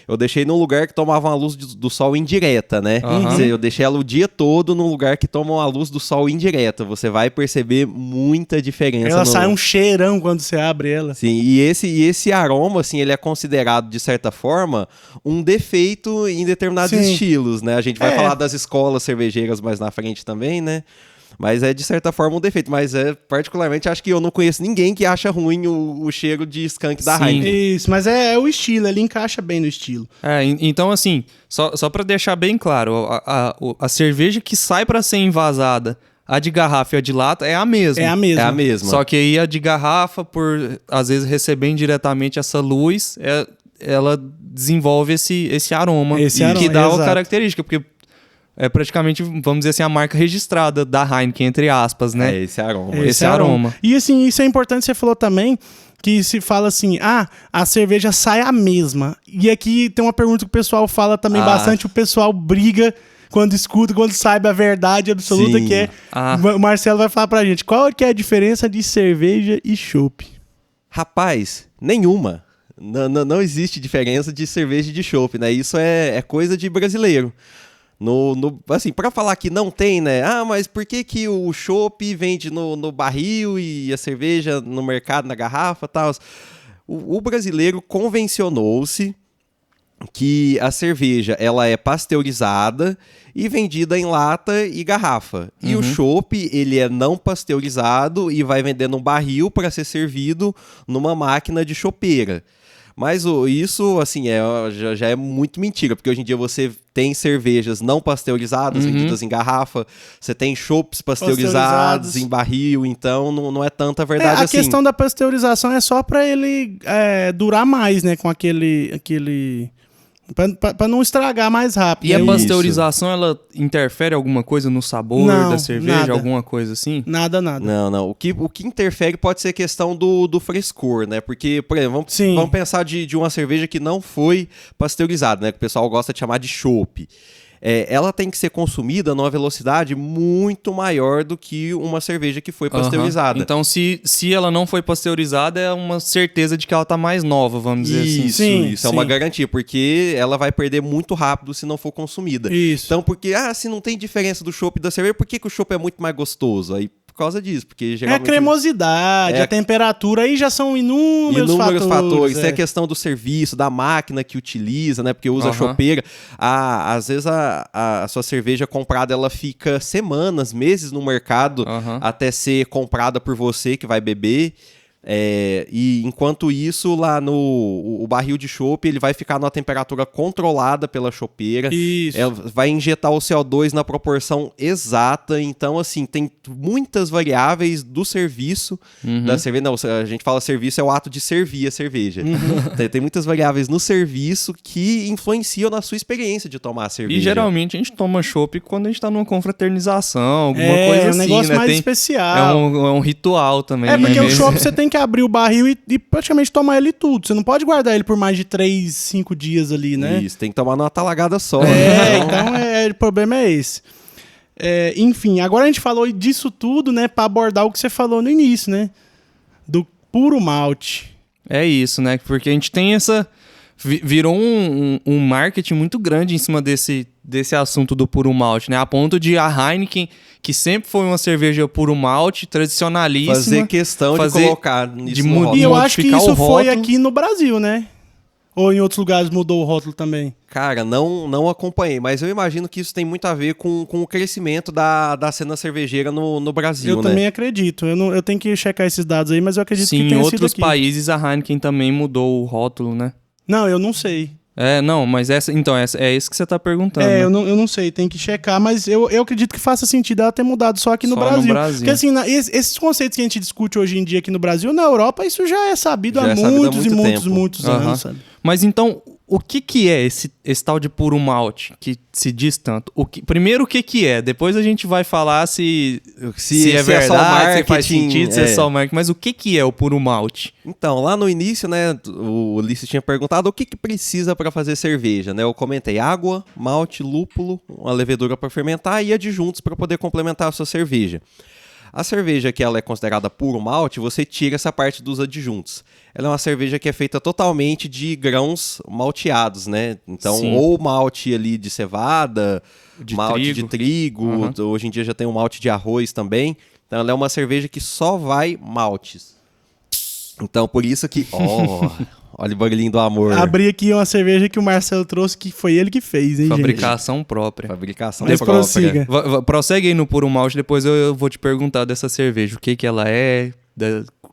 eu deixei num lugar que tomava uma luz do sol indireta, né?
Aham.
Eu deixei ela o dia todo num lugar que toma uma luz do sol indireta, você vai perceber muita diferença.
Ela sai um cheirão quando você abre ela.
Sim, e esse aroma, assim, ele é considerado, de certa forma, um defeito em determinados
Sim.
estilos, né? A gente vai
É.
falar das escolas cervejeiras mais na frente também, né? Mas é, de certa forma, um defeito. Mas, particularmente, acho que eu não conheço ninguém que acha ruim o cheiro de skunk da
Sim.
Heineken.
Isso, mas é o estilo, ele encaixa bem no estilo.
Então, assim, só pra deixar bem claro, a cerveja que sai pra ser envasada, a de garrafa e a de lata, é a mesma.
É a mesma.
É a mesma.
Só que aí a de garrafa, por às vezes receber indiretamente essa luz, ela desenvolve esse aroma.
Esse
que
aroma,
dá a
exato.
característica, porque é praticamente, vamos dizer assim, a marca registrada da Heineken, entre aspas, né?
É esse aroma.
Esse aroma.
E assim, isso é importante, você falou também, que se fala assim, a cerveja sai a mesma. E aqui tem uma pergunta que o pessoal fala também bastante, o pessoal briga quando escuta, quando sabe a verdade absoluta,
Sim.
que é... O Marcelo vai falar pra gente, qual que é a diferença de cerveja e chopp?
Rapaz, nenhuma. Não existe diferença de cerveja e de chopp, né? Isso é coisa de brasileiro. Assim, pra falar que não tem, né? Mas por que o chopp vende no barril e a cerveja no mercado, na garrafa e tal? O brasileiro convencionou-se que a cerveja ela é pasteurizada e vendida em lata e garrafa. E o chopp, ele é não pasteurizado e vai vender num barril para ser servido numa máquina de chopeira. Mas isso, assim, já é muito mentira, porque hoje em dia você tem cervejas não pasteurizadas vendidas em garrafa, você tem chopps pasteurizados em barril, então não é tanta verdade
A
assim.
questão da pasteurização é só pra ele durar mais, né, com aquele pra não estragar mais rápido.
E a
né?
pasteurização, ela interfere alguma coisa no sabor
Não,
da cerveja?
nada.
Alguma coisa assim?
Nada.
Não. O que interfere pode ser a questão do frescor, né? Porque, por exemplo,
Sim.
vamos pensar de uma cerveja que não foi pasteurizada, né? Que o pessoal gosta de chamar de chopp. Ela tem que ser consumida numa velocidade muito maior do que uma cerveja que foi pasteurizada.
Então, se ela não foi pasteurizada, é uma certeza de que ela tá mais nova, vamos dizer assim.
Isso é uma garantia, porque ela vai perder muito rápido se não for consumida.
Isso.
Então, porque, se não tem diferença do chopp e da cerveja, por que o chopp é muito mais gostoso? Aí causa disso, porque
É
geralmente...
a cremosidade, a temperatura, aí já são inúmeros fatores.
Tem a questão do serviço, da máquina que utiliza, né? Porque usa chopeira. Às vezes a sua cerveja comprada, ela fica semanas, meses no mercado até ser comprada por você que vai beber. E enquanto isso, lá o barril de chopp, ele vai ficar numa temperatura controlada pela chopeira.
Isso.
Vai injetar o CO2 na proporção exata. Então, assim, tem muitas variáveis do serviço da cerveja. Não, a gente fala serviço, é o ato de servir a cerveja. Tem muitas variáveis no serviço que influenciam na sua experiência de tomar a cerveja.
E geralmente a gente toma chopp quando a gente tá numa confraternização, alguma coisa assim,
um negócio
né?
mais especial.
É um ritual também.
Porque
né?
o chopp você tem que abrir o barril e praticamente tomar ele tudo. Você não pode guardar ele por mais de 3, 5 dias ali, né?
Isso, tem que tomar numa talagada só.
Então o problema é esse. Enfim, agora a gente falou disso tudo, né? Pra abordar o que você falou no início, né? Do puro malte.
É isso, né? Porque a gente tem essa... Virou um marketing muito grande em cima desse assunto do puro malte, né? A ponto de a Heineken, que sempre foi uma cerveja puro malte, tradicionalíssima...
Fazer questão de colocar isso no rótulo.
E eu acho que isso foi
rótulo.
aqui no Brasil, né? Ou em outros lugares mudou o rótulo também?
Cara, não acompanhei, mas eu imagino que isso tem muito a ver com o crescimento da cena cervejeira no Brasil,
Eu também acredito. Eu tenho que checar esses dados aí, mas eu acredito que
Sim,
tenha
em
sido
outros
aqui.
países a Heineken também mudou o rótulo, né?
Não, eu não sei.
Não, mas é isso que você tá perguntando.
Eu
né?
não sei, tem que checar, mas eu acredito que faça sentido ela ter mudado só aqui no Brasil. Porque assim, esses conceitos que a gente discute hoje em dia aqui no Brasil, na Europa, isso já é sabido há muitos anos, sabe?
Mas então, o que é esse tal de puro malte que se diz tanto? Primeiro, o que é? Depois a gente vai falar se é verdade, se faz sentido, se é só marketing. Mas o que é o puro malte?
Então, lá no início, né, o Ulisses tinha perguntado o que precisa para fazer cerveja, né? Eu comentei água, malte, lúpulo, uma levedura para fermentar e adjuntos para poder complementar a sua cerveja. A cerveja que ela é considerada puro malte, você tira essa parte dos adjuntos. Ela é uma cerveja que é feita totalmente de grãos malteados, né? Então, ou malte ali de cevada, malte de trigo, hoje em dia já tem um malte de arroz também. Então, ela é uma cerveja que só vai maltes. Então, por isso que... olha o barulhinho do amor.
Abri aqui uma cerveja que o Marcelo trouxe, que foi ele que fez, hein,
Fabricação própria.
Fabricação
Mas
própria.
prossiga.
Prossegue aí no puro malte, depois eu vou te perguntar dessa cerveja. O que ela é,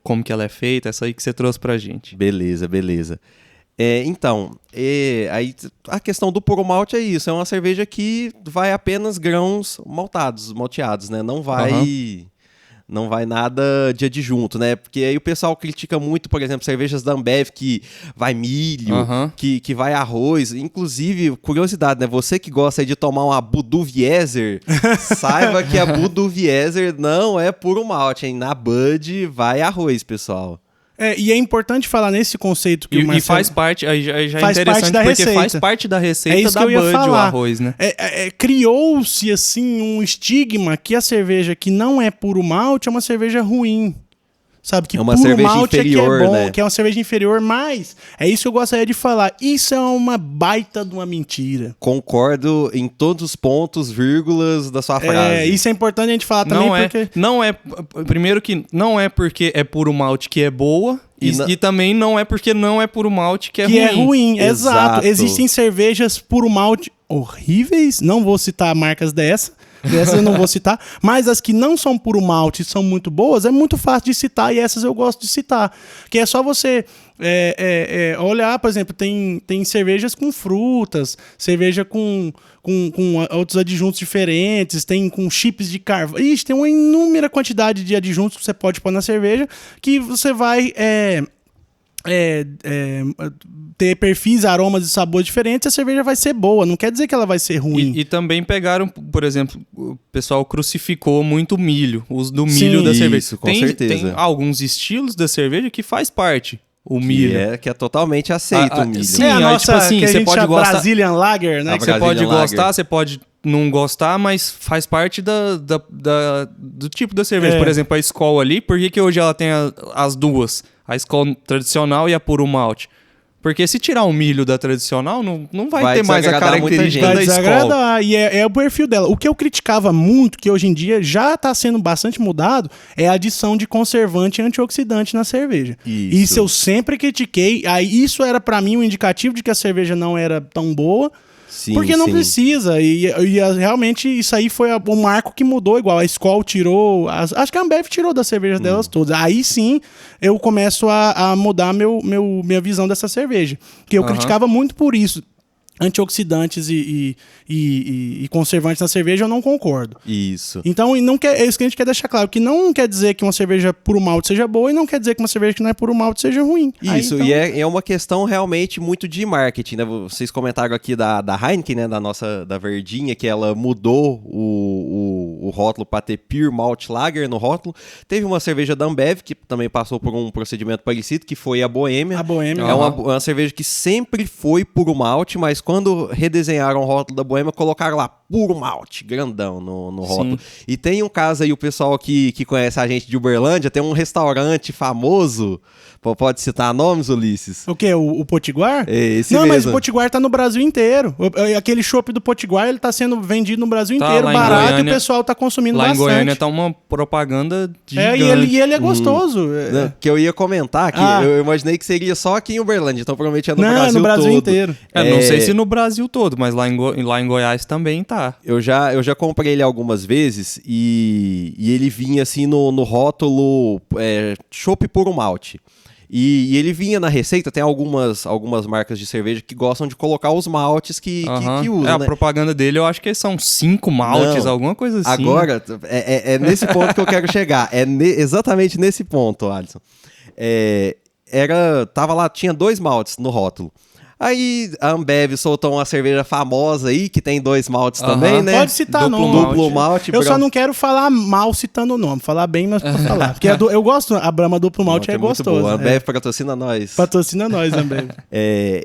como que ela é feita, essa aí que você trouxe pra gente.
Beleza. Então, aí a questão do puro malte é isso. É uma cerveja que vai apenas grãos malteados, né? Não vai nada de adjunto, né? Porque aí o pessoal critica muito, por exemplo, cervejas da Ambev que vai milho, que vai arroz. Inclusive, curiosidade, né? Você que gosta aí de tomar uma Budweiser, saiba que a Budweiser não é puro malte, hein? Na Bud vai arroz, pessoal.
E é importante falar nesse conceito que o Marcelo...
E faz parte, aí já
faz
é interessante
parte da
porque
receita.
faz parte da receita
isso
da
que eu ia
Bud,
falar.
o arroz, né?
Criou-se, assim, um estigma que a cerveja que não é puro malte é uma cerveja ruim. Sabe? Que
é uma
puro
cerveja
malte
inferior,
é que é bom,
né?
que é uma cerveja inferior, mas é isso que eu gostaria de falar. Isso é uma baita de uma mentira.
Concordo em todos os pontos, vírgulas da sua frase.
Isso é importante a gente falar também,
Primeiro que não é porque é puro malte que é boa, e também não é porque não é puro malte que é ruim.
Que é ruim, exato.
Exato.
Existem cervejas puro malte horríveis, não vou citar marcas dessas eu não vou citar, mas as que não são puro malte são muito boas, é muito fácil de citar, e essas eu gosto de citar. Que é só você olhar, por exemplo, tem cervejas com frutas, cerveja com outros adjuntos diferentes, tem com chips de carvão. Ixi, tem uma inúmera quantidade de adjuntos que você pode pôr na cerveja, que você vai... ter perfis, aromas e sabores diferentes, a cerveja vai ser boa, não quer dizer que ela vai ser ruim.
E também pegaram, por exemplo, o pessoal crucificou muito milho, o uso do milho da cerveja.
Isso, com certeza.
Tem alguns estilos da cerveja que faz parte. O milho.
Que é totalmente aceito o milho.
Sim, a nossa, tipo assim, que você pode gostar... Brazilian Lager, né?
Você pode gostar, você pode não gostar, mas faz parte do tipo da cerveja. Por exemplo, a Skol ali, por que hoje ela tem as duas? A Skol tradicional e a puro malte. Porque se tirar o milho da tradicional, não vai
Vai
ter mais a
desagradar muita
característica
gente.
Vai
da escola.
desagradar, e é o perfil dela. O que eu criticava muito, que hoje em dia já tá sendo bastante mudado, é a adição de conservante e antioxidante na cerveja. Isso eu sempre critiquei. Aí isso era pra mim um indicativo de que a cerveja não era tão boa.
Sim,
Porque não
sim.
precisa. Realmente isso aí foi o marco que mudou. Igual a Skol tirou. Acho que a Ambev tirou das cervejas delas todas. Aí sim eu começo a mudar minha visão dessa cerveja. Que eu criticava muito por isso. Antioxidantes e conservantes na cerveja, eu não concordo.
Isso.
Então, é isso que a gente quer deixar claro, que não quer dizer que uma cerveja puro malte seja boa e não quer dizer que uma cerveja que não é puro malte seja ruim.
Isso,
Aí, então...
e é uma questão realmente muito de marketing, né? Vocês comentaram aqui da Heineken, né? Da Verdinha, que ela mudou o rótulo para ter Pure Malt Lager no rótulo. Teve uma cerveja da Ambev, que também passou por um procedimento parecido, que foi a Boêmia.
A Boêmia.
É uma cerveja que sempre foi puro malte, mas quando redesenharam o rótulo da Boêmia, colocaram lá puro malte, grandão no rótulo. E tem um caso aí, o pessoal que conhece a gente de Uberlândia, tem um restaurante famoso, pode citar nomes, Ulisses?
O quê? O Potiguar?
É esse
não,
mesmo.
mas o Potiguar tá no Brasil inteiro. Aquele chopp do Potiguar, ele tá sendo vendido no Brasil inteiro,
lá em
barato,
Goiânia,
e o pessoal tá consumindo
lá
bastante.
Lá em Goiânia tá uma propaganda gigante.
E ele é gostoso.
Não, que eu ia comentar que eu imaginei que seria só aqui em Uberlândia, então provavelmente é no Brasil todo.
No Brasil inteiro.
Não sei se no Brasil todo, mas lá em Goiás também tá.
Eu já comprei ele algumas vezes e ele vinha assim no rótulo chopp puro malte. E ele vinha na receita, tem algumas marcas de cerveja que gostam de colocar os maltes que usam,
A
né?
propaganda dele, eu acho que são 5 maltes, alguma coisa assim.
Agora, é nesse ponto que eu quero chegar. Exatamente nesse ponto, Alisson. Tava lá, tinha 2 maltes no rótulo. Aí a Ambev soltou uma cerveja famosa aí, que tem 2 maltes também, né?
Pode citar nome.
Duplo malte.
Eu só não quero falar mal citando o nome. Falar bem, mas pra falar. Porque eu gosto, a Brahma Duplo Malte é gostosa.
A Ambev patrocina nós.
Patrocina nós, Ambev.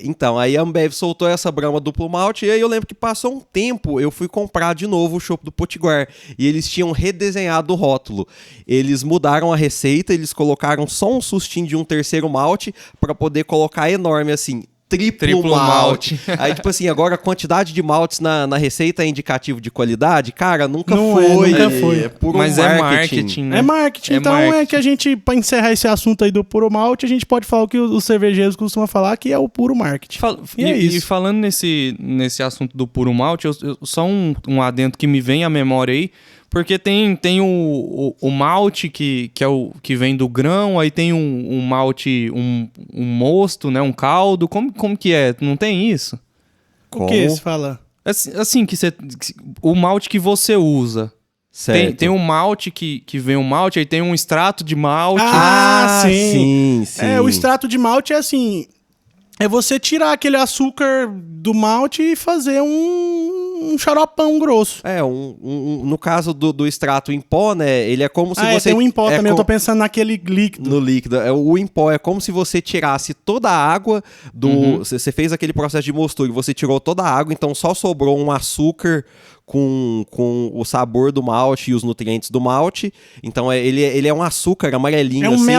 Então, aí a Ambev soltou essa Brahma Duplo Malte, e aí eu lembro que passou um tempo, eu fui comprar de novo o chopp do Potiguar, e eles tinham redesenhado o rótulo. Eles mudaram a receita, eles colocaram só um sustinho de um terceiro malte pra poder colocar enorme assim. Triplo malte. Aí, tipo assim, agora a quantidade de maltes na receita é indicativo de qualidade? Cara, nunca foi.
Nunca foi.
É puro
Mas marketing, né?
É marketing. Então
marketing.
é que a gente, pra encerrar esse assunto aí do puro malte, a gente pode falar o que os cervejeiros costumam falar, que é o puro marketing.
E falando nesse assunto do puro malte, só um adendo que me vem à memória aí, porque tem o malte que é o que vem do grão, aí tem um malte, um mosto, né? Um caldo. Como que é? Não tem isso?
O que você fala?
Assim, o malte que você usa. Tem um malte que vem um malte, aí tem um extrato de malte.
Sim.
Sim.
O extrato de malte é assim... É você tirar aquele açúcar do malte e fazer um xaropão grosso.
No caso do extrato em pó, né? Ele é como se você...
tem um em pó também, eu tô pensando naquele líquido.
No líquido. O em pó é como se você tirasse toda a água do... Você fez aquele processo de mostura e você tirou toda a água, então só sobrou um açúcar com o sabor do malte e os nutrientes do malte. Então ele é um açúcar amarelinho assim.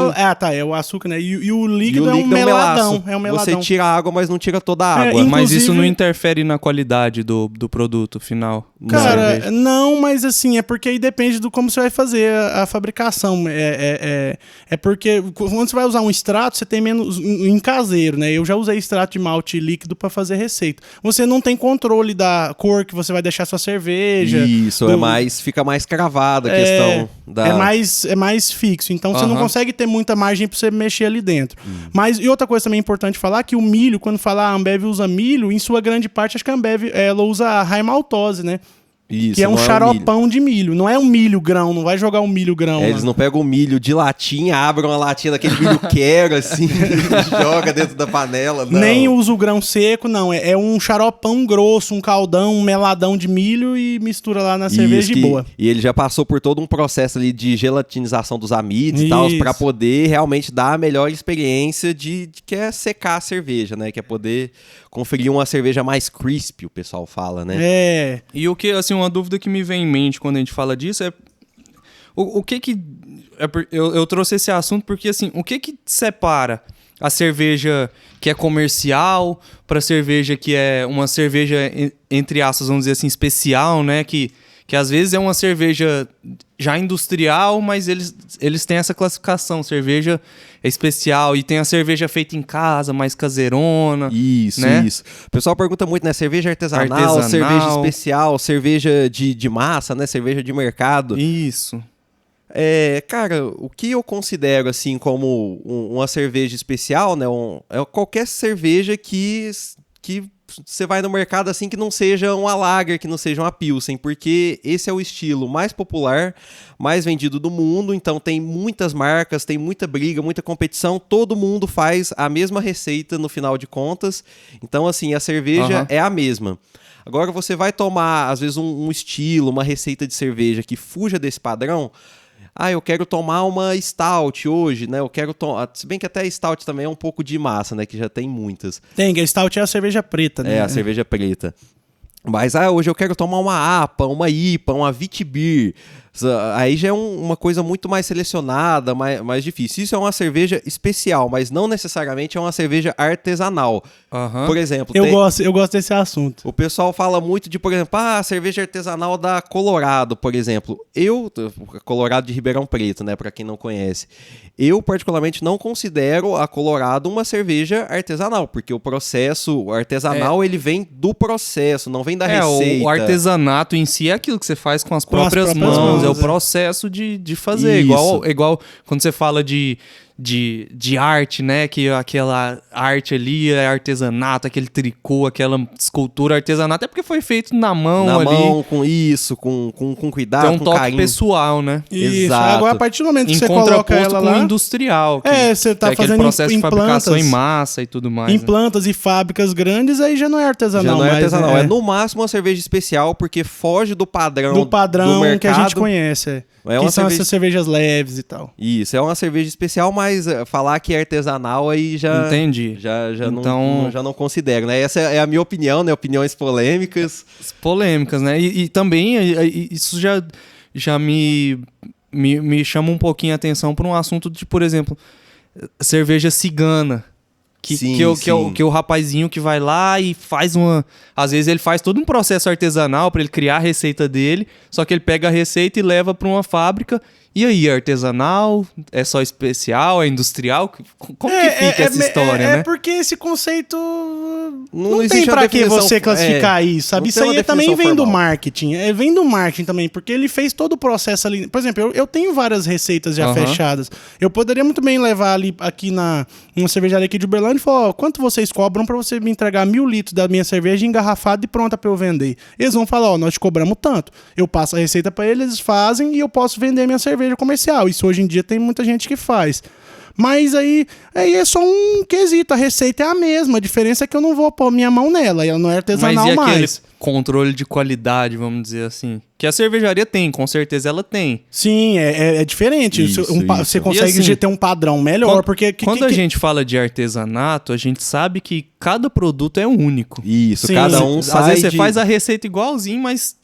É o açúcar, né? E o líquido é um meladão.
Você tira a água, mas não tira toda a água.
Mas isso não interfere na qualidade do produto final?
Cara, não, mas assim, é porque aí depende do como você vai fazer a fabricação. É porque quando você vai usar um extrato, você tem menos em caseiro, né? Eu já usei extrato de malte líquido para fazer receita. Você não tem controle da cor que você vai deixar sua cerveja.
Isso, fica mais cravada a questão da...
É mais fixo, então você não consegue ter muita margem para você mexer ali dentro. Mas, e outra coisa também importante falar, que o milho, quando falar a Ambev usa milho, em sua grande parte, acho que a Ambev ela usa a high maltose, né?
Isso,
que é um xaropão de milho. Não é um milho grão, não vai jogar um milho grão.
Eles não pegam o milho de latinha, abrem uma latinha daquele milho quero, assim, joga dentro da panela. Não.
Nem usa o grão seco, não. É um xaropão grosso, um caldão, um meladão de milho e mistura lá na cerveja de boa.
E ele já passou por todo um processo ali de gelatinização dos amidos e tal, pra poder realmente dar a melhor experiência de que é secar a cerveja, né? Que é poder conferir uma cerveja mais crispy, o pessoal fala, né?
E o que, assim, uma dúvida que me vem em mente quando a gente fala disso é o que eu trouxe esse assunto porque, assim, o que separa a cerveja que é comercial, para cerveja que é uma cerveja, entre aspas, vamos dizer assim, especial, né? Que às vezes é uma cerveja já industrial, mas eles têm essa classificação, cerveja especial, e tem a cerveja feita em casa, mais caseirona.
Isso,
né?
isso. O pessoal pergunta muito, né? Cerveja artesanal, cerveja especial, cerveja de massa, né? Cerveja de mercado.
Isso.
Cara, o que eu considero assim como uma cerveja especial, né? É qualquer cerveja que você vai no mercado assim que não seja uma lager, que não seja uma pilsen, porque esse é o estilo mais popular, mais vendido do mundo, então tem muitas marcas, tem muita briga, muita competição, todo mundo faz a mesma receita no final de contas, então assim, a cerveja é a mesma. Agora você vai tomar, às vezes, um estilo, uma receita de cerveja que fuja desse padrão. Eu quero tomar uma stout hoje, né? Eu quero tomar... Se bem que até a stout também é um pouco de massa, né? Que já tem muitas.
Tem, a stout é a cerveja preta, né?
É, a cerveja preta. Mas, hoje eu quero tomar uma APA, uma IPA, uma Witbier. Aí já é uma coisa muito mais selecionada, mais difícil. Isso é uma cerveja especial, mas não necessariamente é uma cerveja artesanal. Por exemplo...
Eu gosto desse assunto.
O pessoal fala muito de, por exemplo, a cerveja artesanal da Colorado, por exemplo. Colorado de Ribeirão Preto, né, pra quem não conhece. Eu, particularmente, não considero a Colorado uma cerveja artesanal, porque o processo artesanal, ele vem do processo, não vem da receita.
O artesanato em si é aquilo que você faz com as próprias mãos. É o processo de fazer. Igual quando você fala de arte, né? Que aquela arte ali é artesanato, aquele tricô, aquela escultura artesanato, é porque foi feito na mão ali.
Na mão, com isso, com cuidado,
tem um
com
toque
carinho.
pessoal, né?
Isso.
Exato.
Agora, a partir do momento que você coloca ela
com
lá...
o industrial.
Você tá
que é aquele
fazendo
processo de fabricação
plantas,
em massa e tudo mais.
Em plantas e fábricas grandes, aí já não é artesanal.
Já não é artesanal.
Mas
é no máximo uma cerveja especial, porque foge do padrão
do
mercado.
Que a gente conhece. Que são essas cervejas leves e tal.
Isso, é uma cerveja especial, mas falar que é artesanal aí já...
Entendi.
Já não considero, né? Essa é a minha opinião, né? Opiniões polêmicas.
Polêmicas, né? E também isso já me chama um pouquinho a atenção para um assunto de, por exemplo, cerveja cigana. Que o rapazinho que vai lá e faz uma... Às vezes ele faz todo um processo artesanal para ele criar a receita dele, só que ele pega a receita e leva para uma fábrica. E aí, é artesanal? É só especial? É industrial? Como que fica essa história, né?
É porque esse conceito não
existe
tem pra que
definição,
você classificar isso, sabe? Isso aí também vem do marketing. Vem do marketing também, porque ele fez todo o processo ali. Por exemplo, eu tenho várias receitas já fechadas. Eu poderia muito bem levar ali aqui numa cervejaria aqui de Uberlândia e falar, quanto vocês cobram pra você me entregar 1.000 litros da minha cerveja engarrafada e pronta pra eu vender? Eles vão falar, nós te cobramos tanto. Eu passo a receita pra eles, eles fazem e eu posso vender minha cerveja comercial. Isso hoje em dia tem muita gente que faz. Mas aí é só um quesito, a receita é a mesma, a diferença é que eu não vou pôr minha mão nela, ela não é artesanal mais.
Mas e aquele controle de qualidade, vamos dizer assim? Que a cervejaria tem, com certeza ela tem.
Sim, é diferente.
Isso.
Você consegue assim, ter um padrão melhor, porque...
Quando a gente fala de artesanato, a gente sabe que cada produto é único.
Isso,
sim,
cada um sai
às vezes você faz a receita igualzinho, mas...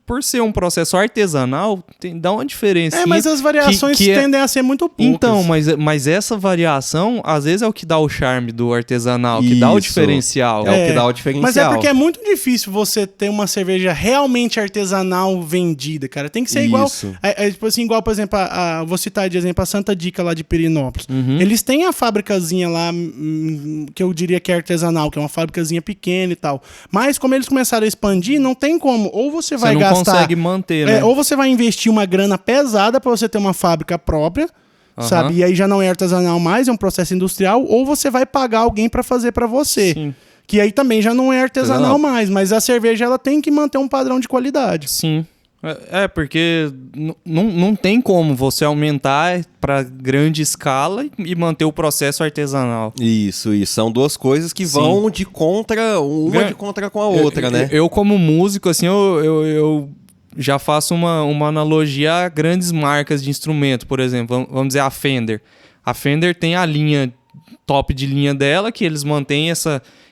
Por ser um processo artesanal, dá uma diferença.
Mas as variações tendem a ser muito poucas.
Então, mas essa variação, às vezes, é o que dá o charme do artesanal, que dá o diferencial.
É o que dá o diferencial.
Mas é porque é muito difícil você ter uma cerveja realmente artesanal vendida, cara. Tem que ser igual... tipo assim, igual, por exemplo, vou citar de exemplo a Santa Dica lá de Perinópolis. Eles têm a fábricazinha lá, que eu diria que é artesanal, que é uma fábricazinha pequena e tal. Mas como eles começaram a expandir, não tem como. Ou você vai gastar,
consegue manter, né?
Ou você vai investir uma grana pesada para você ter uma fábrica própria, sabe? E aí já não é artesanal mais, é um processo industrial, ou você vai pagar alguém para fazer para você.
Sim.
Que aí também já não é artesanal mais, mas a cerveja ela tem que manter um padrão de qualidade.
Sim. Porque não tem como você aumentar para grande escala e manter o processo artesanal.
Isso. São duas coisas que vão de contra, de contra com a outra, né?
Eu como músico, assim, eu já faço uma analogia a grandes marcas de instrumento, por exemplo, vamos dizer a Fender. A Fender tem a linha top de linha dela, que eles mantêm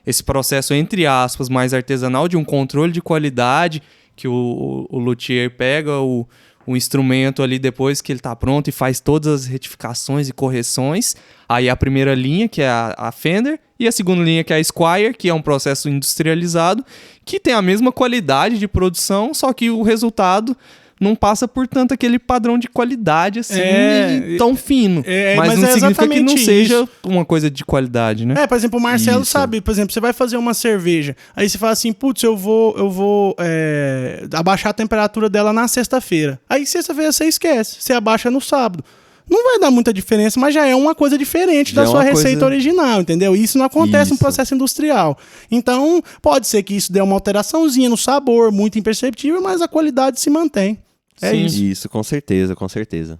esse processo, entre aspas, mais artesanal, de um controle de qualidade, que o luthier pega o o instrumento ali depois que ele tá pronto e faz todas as retificações e correções. Aí a primeira linha, que é a Fender, e a segunda linha, que é a Squier, que é um processo industrializado, que tem a mesma qualidade de produção, só que o resultado não passa por tanto aquele padrão de qualidade assim, tão fino. Mas não significa que não seja uma coisa de qualidade, né?
Por exemplo, o Marcelo sabe, por exemplo, você vai fazer uma cerveja, aí você fala assim, putz, eu vou abaixar a temperatura dela na sexta-feira. Aí sexta-feira você esquece, você abaixa no sábado. Não vai dar muita diferença, mas já é uma coisa diferente da sua receita original, entendeu? Isso não acontece no processo industrial. Então, pode ser que isso dê uma alteraçãozinha no sabor, muito imperceptível, mas a qualidade se mantém.
Isso, com certeza, com certeza.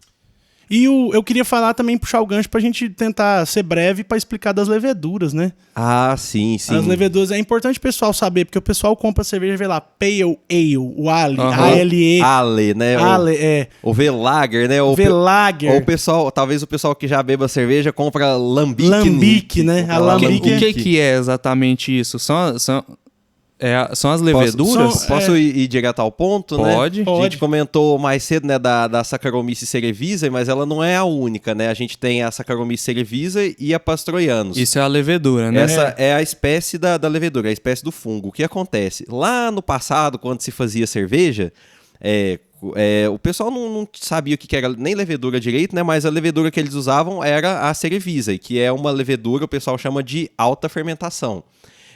E eu queria falar também, puxar o gancho pra gente tentar ser breve pra explicar das leveduras, né?
Ah, sim.
As leveduras, é importante o pessoal saber, porque o pessoal compra cerveja e vê lá, Pale Ale, o Ale, A-L-E.
Ale, né?
Ale,
o V-Lager, né? O
V-Lager.
Ou o pessoal, talvez o pessoal que já beba cerveja compra Lambic.
Lambic, né? A Lambic.
O que é exatamente isso? São as leveduras?
Posso ir direto ao ponto,
Pode.
né? A gente comentou mais cedo, né, da Saccharomyces cerevisiae, mas ela não é a única, né? A gente tem a Saccharomyces cerevisiae e a Pastroianus.
Isso é a levedura, né?
Essa é a espécie da levedura, a espécie do fungo. O que acontece? Lá no passado, quando se fazia cerveja, o pessoal não sabia o que era nem levedura direito, né? Mas a levedura que eles usavam era a cerevisiae, que é uma levedura, o pessoal chama de alta fermentação.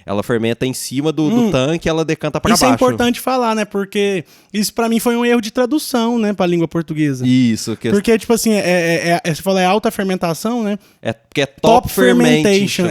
Ela fermenta em cima do tanque e ela decanta para baixo.
Isso é importante falar, né? Porque isso pra mim foi um erro de tradução, né? Pra língua portuguesa.
Isso.
Porque, tipo assim, você fala alta fermentação, né?
Porque é top fermentation.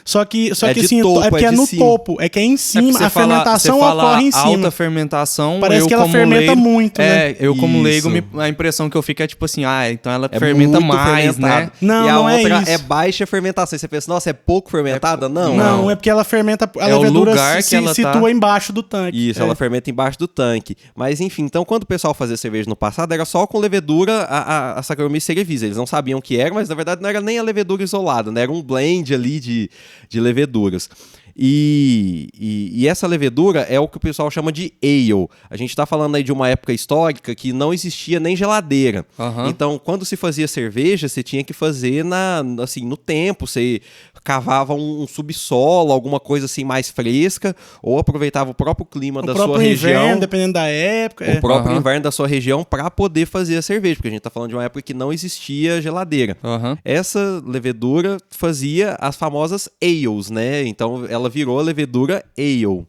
Só que
de
assim,
topo,
é porque é no
cima.
topo. É que é em cima, a fermentação ocorre em cima.
Alta fermentação,
parece que ela fermenta muito, né?
Eu como leigo, a impressão que eu fico é tipo assim, então ela fermenta mais, né?
Não,
e a
não
outra
é isso.
é baixa fermentação. Você pensa, nossa, é pouco fermentada?
Não, é porque ela fermenta, a levedura se situa embaixo do tanque.
Isso, ela fermenta embaixo do tanque. Mas enfim, então quando o pessoal fazia cerveja no passado, era só com levedura a Saccharomyces cerevisiae. Eles não sabiam o que era, mas na verdade não era nem a levedura isolada, né? Era um blend ali de leveduras. E essa levedura é o que o pessoal chama de ale. A gente está falando aí de uma época histórica que não existia nem geladeira. Então, quando se fazia cerveja, você tinha que fazer no tempo. Você cavava um subsolo, alguma coisa assim mais fresca, ou aproveitava o próprio clima da sua região.
Inverno, dependendo da época.
O próprio inverno da sua região para poder fazer a cerveja, porque a gente está falando de uma época que não existia geladeira. Essa levedura fazia as famosas ales, né? Então, ela virou a levedura ale,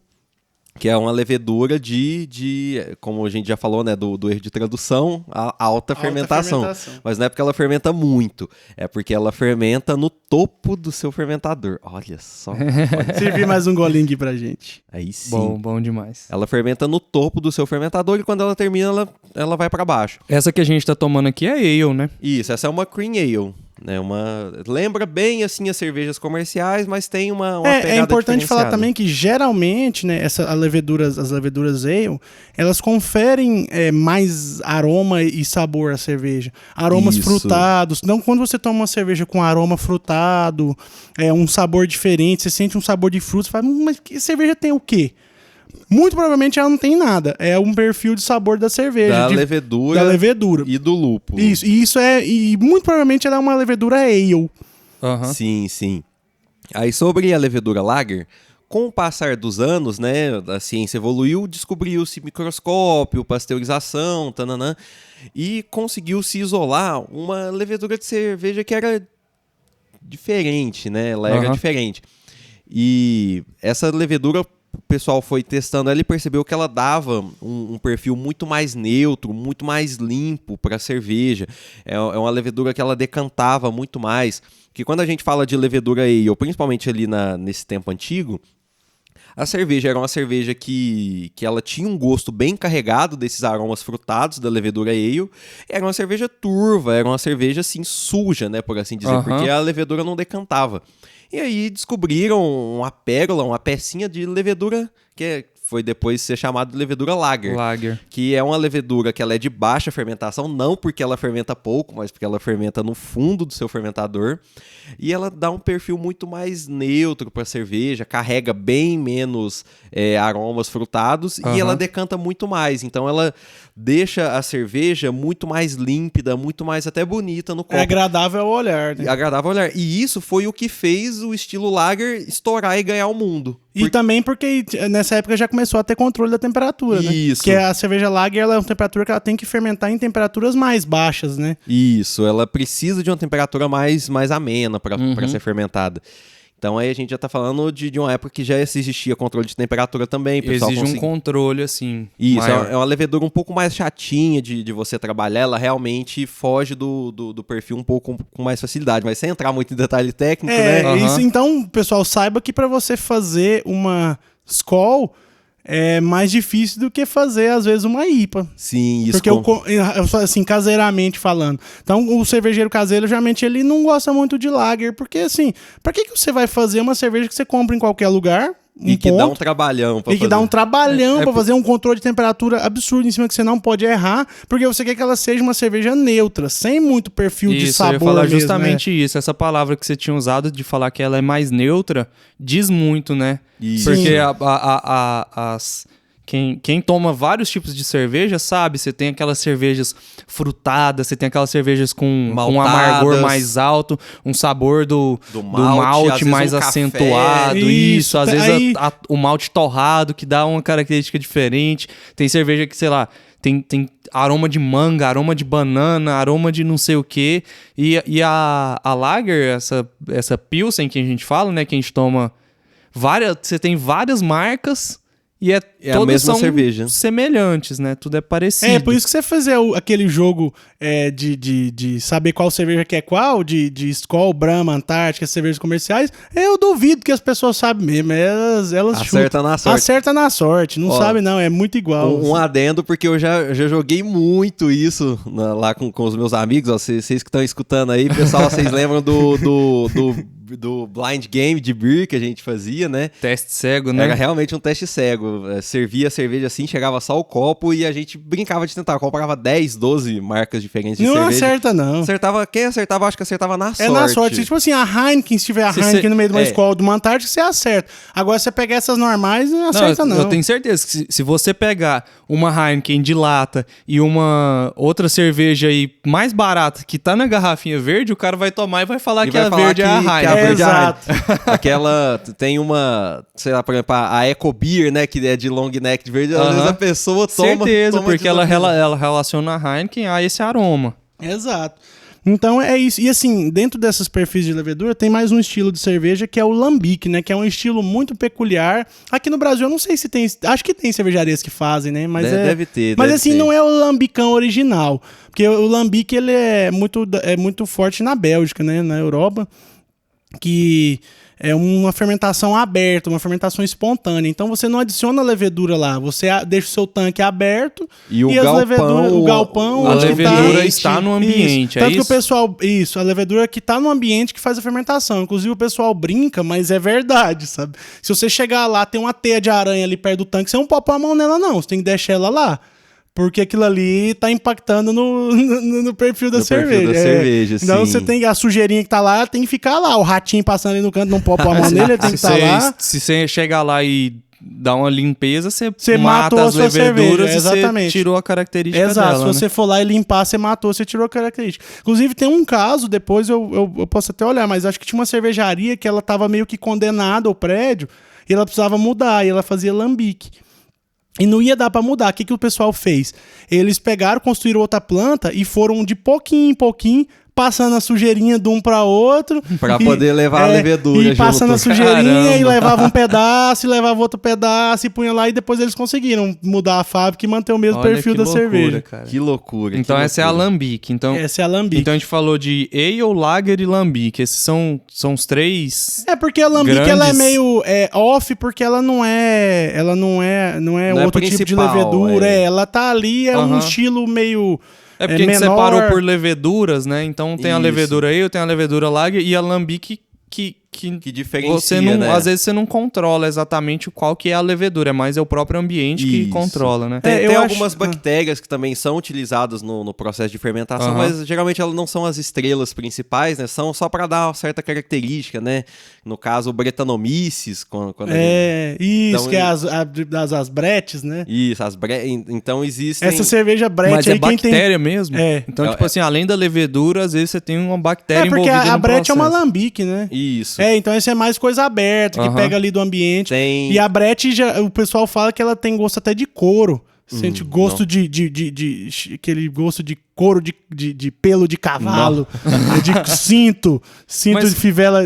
que é uma levedura como a gente já falou, né, do erro de tradução, a alta fermentação. Mas não é porque ela fermenta muito, é porque ela fermenta no topo do seu fermentador. Olha só.
Servir mais um golinho aqui pra gente.
Aí sim.
Bom demais.
Ela fermenta no topo do seu fermentador e quando ela termina, ela vai pra baixo.
Essa que a gente tá tomando aqui é ale, né?
Isso, essa é uma cream ale. Né, lembra bem assim as cervejas comerciais, mas tem uma pegada
É importante falar
diferenciada.
também que geralmente, né, as leveduras ale, elas conferem mais aroma e sabor à cerveja. Aromas frutados. Então, quando você toma uma cerveja com aroma frutado, um sabor diferente, você sente um sabor de frutas, você fala, mas que cerveja tem o quê? Muito provavelmente ela não tem nada. É um perfil de sabor da cerveja.
Da levedura e do lúpulo.
Isso. E muito provavelmente ela é uma levedura ale.
Sim. Aí sobre a levedura lager, com o passar dos anos, né, a ciência evoluiu, descobriu-se microscópio, pasteurização, e conseguiu-se isolar uma levedura de cerveja que era diferente, né? Ela era diferente. E essa levedura, o pessoal foi testando ela e percebeu que ela dava um perfil muito mais neutro, muito mais limpo para a cerveja. É uma levedura que ela decantava muito mais. Porque quando a gente fala de levedura ale, principalmente ali nesse tempo antigo, a cerveja era uma cerveja que ela tinha um gosto bem carregado desses aromas frutados da levedura ale. Era uma cerveja turva, era uma cerveja assim suja, né, por assim dizer, porque a levedura não decantava. E aí descobriram uma pérola, uma pecinha de levedura que foi depois ser chamado de levedura Lager.
Lager.
Que é uma levedura que ela é de baixa fermentação, não porque ela fermenta pouco, mas porque ela fermenta no fundo do seu fermentador. E ela dá um perfil muito mais neutro para a cerveja, carrega bem menos aromas frutados e ela decanta muito mais. Então ela deixa a cerveja muito mais límpida, muito mais até bonita no copo.
É agradável ao olhar, né?
Agradável ao olhar. E isso foi o que fez o estilo Lager estourar e ganhar o mundo.
E também porque nessa época já começou a ter controle da temperatura, né?
Isso.
Porque a cerveja Lager, ela é uma temperatura que ela tem que fermentar em temperaturas mais baixas, né?
Isso, ela precisa de uma temperatura mais amena para ser fermentada. Então aí a gente já tá falando de uma época que já existia controle de temperatura também.
Exige um controle, assim,
Isso,
maior.
é uma levedura um pouco mais chatinha de você trabalhar. Ela realmente foge do perfil um pouco com mais facilidade. Mas sem entrar muito em detalhe técnico, né?
Isso, então, pessoal, saiba que para você fazer uma Skol é mais difícil do que fazer, às vezes, uma IPA.
Sim, isso.
Porque, assim, caseiramente falando. Então, o cervejeiro caseiro, geralmente, ele não gosta muito de lager. Porque, assim, pra que você vai fazer uma cerveja que você compra em qualquer lugar?
E que dá um trabalhão pra fazer.
E que dá um trabalhão pra fazer um controle de temperatura absurdo em cima que você não pode errar, porque você quer que ela seja uma cerveja neutra, sem muito perfil de sabor.
Eu ia falar
mesmo,
justamente isso. Essa palavra que você tinha usado de falar que ela é mais neutra, diz muito, né?
Isso.
Porque quem toma vários tipos de cerveja sabe, você tem aquelas cervejas frutadas, você tem aquelas cervejas com um amargor mais alto, um sabor do malte mais acentuado, isso, às vezes o malte torrado que dá uma característica diferente. Tem cerveja que, sei lá, tem aroma de manga, aroma de banana, aroma de não sei o quê. E a Lager, essa Pilsen que a gente fala, né, que a gente toma você tem várias marcas e todas
a mesma
são
cerveja.
Semelhantes, né? Tudo é parecido.
É, por isso que você fazer aquele jogo de saber qual cerveja que é qual, de Skol, Brahma, Antártica, cervejas comerciais, eu duvido que as pessoas sabem mesmo. Elas
acerta na sorte.
Acerta na sorte, não sabe não, é muito igual.
Um adendo, porque eu já joguei muito isso lá com os meus amigos, ó, vocês que estão escutando aí, pessoal, vocês lembram do blind game de beer que a gente fazia, né?
Teste cego, né?
Era realmente um teste cego. Servia a cerveja assim, chegava só o copo e a gente brincava de tentar. Comprava 10, 12 marcas diferentes de cerveja.
Não acerta, não.
Quem acertava, acho que acertava na sorte.
É na sorte. Tipo assim, a Heineken, se tiver a Heineken no meio de uma Skol de uma Antártica, você acerta. Agora, se você pegar essas normais, não acerta, não.
Eu tenho certeza que se você pegar uma Heineken de lata e uma outra cerveja aí mais barata que tá na garrafinha verde, o cara vai tomar e vai falar que a verde é a Heineken.
Exato.
Aquela, tem uma, sei lá, por exemplo, a Eco Beer, né, que é de long neck de verde, às vezes a pessoa toma...
Certeza, porque ela relaciona a Heineken a esse aroma.
Exato. Então é isso. E assim, dentro dessas perfis de levedura, tem mais um estilo de cerveja que é o lambique, né? Que é um estilo muito peculiar. Aqui no Brasil, eu não sei se tem... Acho que tem cervejarias que fazem, né? Mas
deve ter.
Mas assim, não é o lambicão original. Porque o lambique, ele é muito forte na Bélgica, né? Na Europa. Que é uma fermentação aberta, uma fermentação espontânea. Então você não adiciona levedura lá, você deixa o seu tanque aberto
e
o galpão
a levedura está no ambiente.
Tanto que o pessoal, a levedura que está no ambiente que faz a fermentação. Inclusive o pessoal brinca, mas é verdade, sabe? Se você chegar lá, tem uma teia de aranha ali perto do tanque, você não pode pôr a mão nela não, você tem que deixar ela lá. Porque aquilo ali tá impactando no perfil da cerveja. Então você tem a sujeirinha que tá lá, tem que ficar lá. O ratinho passando ali no canto, não pode pôr a mão nele, ele tem que estar lá.
Se você chegar lá e dar uma limpeza, você
mata
as leveduras
cerveja, exatamente.
E você tirou a característica
Exato,
dela.
Se você for lá e limpar, você matou, você tirou a característica. Inclusive tem um caso, depois eu posso até olhar, mas acho que tinha uma cervejaria que ela tava meio que condenada ao prédio e ela precisava mudar, e ela fazia lambique. E não ia dar pra mudar. O que o pessoal fez? Eles pegaram, construíram outra planta e foram de pouquinho em pouquinho passando a sujeirinha de um para outro.
Pra poder levar a levedura.
E passando a sujeirinha e levava um pedaço, e levava outro pedaço e punha lá. E depois eles conseguiram mudar a fábrica e manter o mesmo perfil da cerveja.
Cara. Que loucura.
Então essa é a lambique.
Essa é a lambique.
Então a gente falou de ale, lager e lambique. Esses são os três.
É porque a lambique ela é meio off, porque ela não é outro tipo de levedura. Ela tá ali, um estilo meio...
É porque a gente separou por leveduras, né? Então tem a levedura ale, tem a levedura lager e a lambique que
Que diferencia,
você não,
né?
às vezes você não controla exatamente qual que é a levedura, mas é o próprio ambiente que
Isso.
controla, né?
Tem,
É,
tem
eu
algumas
acho-
bactérias que também são utilizadas no processo de fermentação,
Aham.
mas geralmente elas não são as estrelas principais, né? São só para dar uma certa característica, né? No caso, o Brettanomyces, quando a gente...
É, isso,
Então,
que é as bretes, né?
Isso, então existem...
Essa cerveja brete
Mas é
aí, quem tem...
bactéria mesmo?
É.
Então, tipo assim, além da levedura, às vezes você tem uma bactéria
É, porque
envolvida
a
no
brete é uma
processo.
alambique, né?
Isso.
É, então esse é mais coisa aberta, que
Aham.
pega ali do ambiente.
Tem...
E a brete, o pessoal fala que ela tem gosto até de couro. Sente gosto
não.
de aquele gosto de couro de pelo de cavalo, de cinto
Mas
de fivela.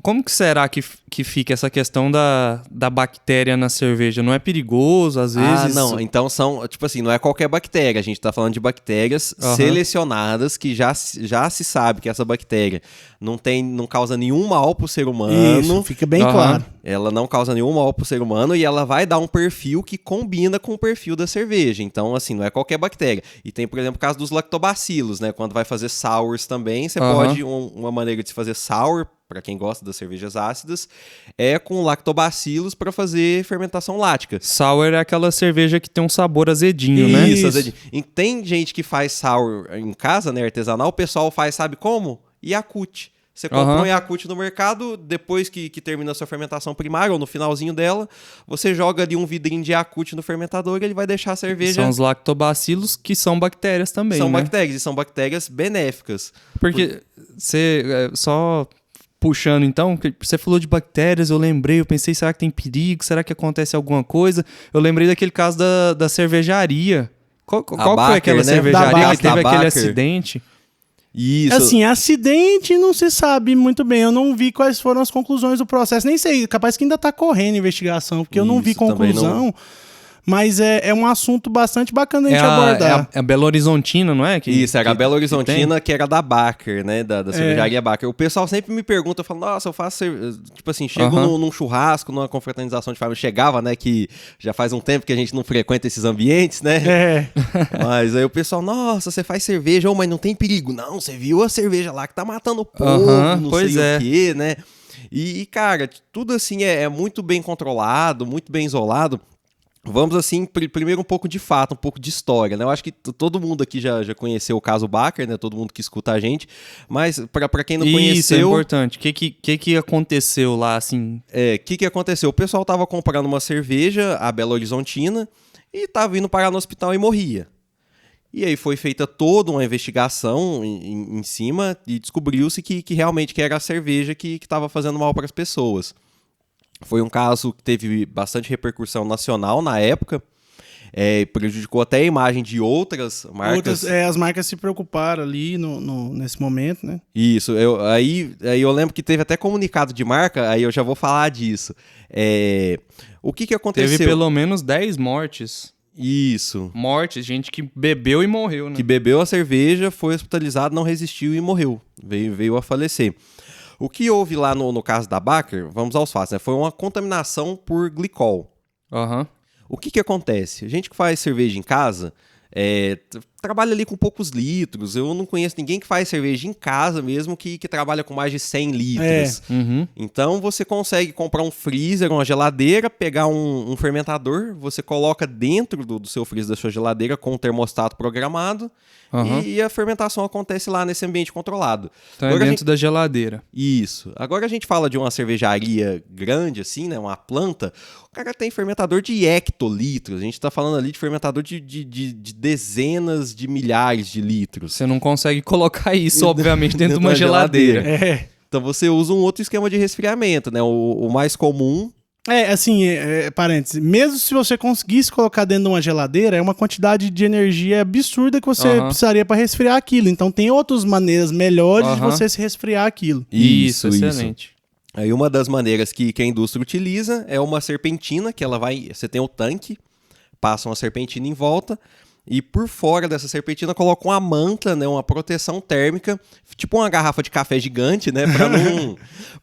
Como que será que fica essa questão da bactéria na cerveja? Não é perigoso, às vezes?
não. Então são, tipo assim, não é qualquer bactéria. A gente tá falando de bactérias
Aham.
selecionadas que já se sabe que essa bactéria não causa nenhum mal pro ser humano.
Isso, fica bem
Aham.
claro.
Ela não causa nenhum mal pro ser humano e ela vai dar um perfil que combina com o perfil da cerveja. Então, assim, não é qualquer bactéria. E tem, por exemplo, o caso dos lactobacilos, né? Quando vai fazer sours também, você
Aham.
pode... uma maneira de se fazer sour, para quem gosta das cervejas ácidas, é com lactobacilos para fazer fermentação lática.
Sour é aquela cerveja que tem um sabor azedinho, né?
Isso,
Isso.
azedinho. E tem gente que faz sour em casa, né, artesanal, o pessoal faz, sabe como? Yakult. Você compra
Aham.
um Yakult no mercado, depois que termina a sua fermentação primária, ou no finalzinho dela, você joga ali um vidrinho de Yakult no fermentador e ele vai deixar a cerveja...
São os lactobacilos, que são bactérias também,
São
né?
bactérias, e são bactérias benéficas.
Porque você, só puxando então, que você falou de bactérias, eu lembrei, eu pensei, será que tem perigo? Será que acontece alguma coisa? Eu lembrei daquele caso da cervejaria. Qual foi
Baker,
aquela
né?
cervejaria
Da
que teve
Baker.
aquele acidente?
Isso.
Assim, acidente não se sabe muito bem. Eu não vi quais foram as conclusões do processo. Nem sei, capaz que ainda tá correndo a investigação, porque eu não vi
Isso, também
conclusão. Mas é um assunto bastante bacana a gente
É
abordar.
a Belo Horizontina, não é?
Isso, era a Belo
tem?
Horizontina, que era da Baker, né? Da cervejaria Baker. O pessoal sempre me pergunta, eu falo, nossa, eu faço... Tipo assim, chego
Aham.
num churrasco, numa confraternização de família, chegava, né? Que já faz um tempo que a gente não frequenta esses ambientes, né?
É.
Mas aí o pessoal, nossa, você faz cerveja, mas não tem perigo. Não, você viu a cerveja lá que tá matando o povo,
Aham,
não
pois
sei
é.
o quê, né? E, cara, tudo assim é muito bem controlado, muito bem isolado. Vamos assim, primeiro um pouco de fato, um pouco de história, né? Eu acho que todo mundo aqui já conheceu o caso Baker, né? Todo mundo que escuta a gente, mas para quem não
Isso é
conheceu...
importante. O que aconteceu lá, assim?
que aconteceu? O pessoal tava comprando uma cerveja, a Belo Horizontina, e tava indo parar no hospital e morria. E aí foi feita toda uma investigação em cima e descobriu-se que realmente que era a cerveja que estava fazendo mal para as pessoas. Foi um caso que teve bastante repercussão nacional na época, prejudicou até a imagem de outras marcas.
As marcas se preocuparam ali nesse momento, né?
Isso, aí eu lembro que teve até comunicado de marca, aí eu já vou falar disso. O que aconteceu?
Teve pelo menos 10 mortes.
Isso.
Mortes, gente que bebeu e morreu, né?
Que bebeu a cerveja, foi hospitalizado, não resistiu e morreu. Veio a falecer. O que houve lá no caso da Baker, vamos aos fatos, né? Foi uma contaminação por glicol.
Aham.
O que acontece? A gente que faz cerveja em casa, trabalha ali com poucos litros. Eu não conheço ninguém que faz cerveja em casa mesmo que trabalha com mais de 100 litros.
Uhum.
Então você consegue comprar um freezer, uma geladeira, pegar um fermentador, você coloca dentro do seu freezer da sua geladeira com um termostato programado
Aham.
e a fermentação acontece lá nesse ambiente controlado.
Então
Agora
é
a
dentro da geladeira.
Isso. Agora a gente fala de uma cervejaria grande, assim, né? Uma planta. O cara tem fermentador de hectolitros. A gente tá falando ali de fermentador de dezenas de milhares de litros.
Você não consegue colocar isso, obviamente, dentro de uma geladeira.
Então você usa um outro esquema de resfriamento, né? O mais comum...
Parênteses, mesmo se você conseguisse colocar dentro de uma geladeira, é uma quantidade de energia absurda que você precisaria para resfriar aquilo. Então tem outras maneiras melhores de você se resfriar aquilo.
Isso, excelente.
Aí uma das maneiras que a indústria utiliza é uma serpentina, que você tem o tanque, passa uma serpentina em volta, e por fora dessa serpentina coloca uma manta, né, uma proteção térmica, tipo uma garrafa de café gigante, né,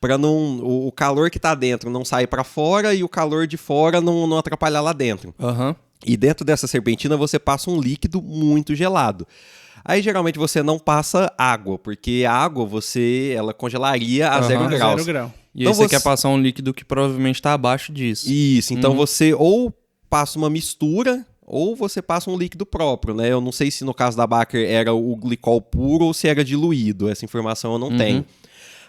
para não o calor que tá dentro não sair para fora e o calor de fora não atrapalhar lá dentro.
Aham.
E dentro dessa serpentina você passa um líquido muito gelado. Aí geralmente você não passa água, porque a água ela congelaria a 0 graus.
0 grau.
E aí você quer passar um líquido que provavelmente está abaixo disso.
Isso, então você ou passa uma mistura ou você passa um líquido próprio, né? Eu não sei se no caso da Baker era o glicol puro ou se era diluído, essa informação eu não tenho.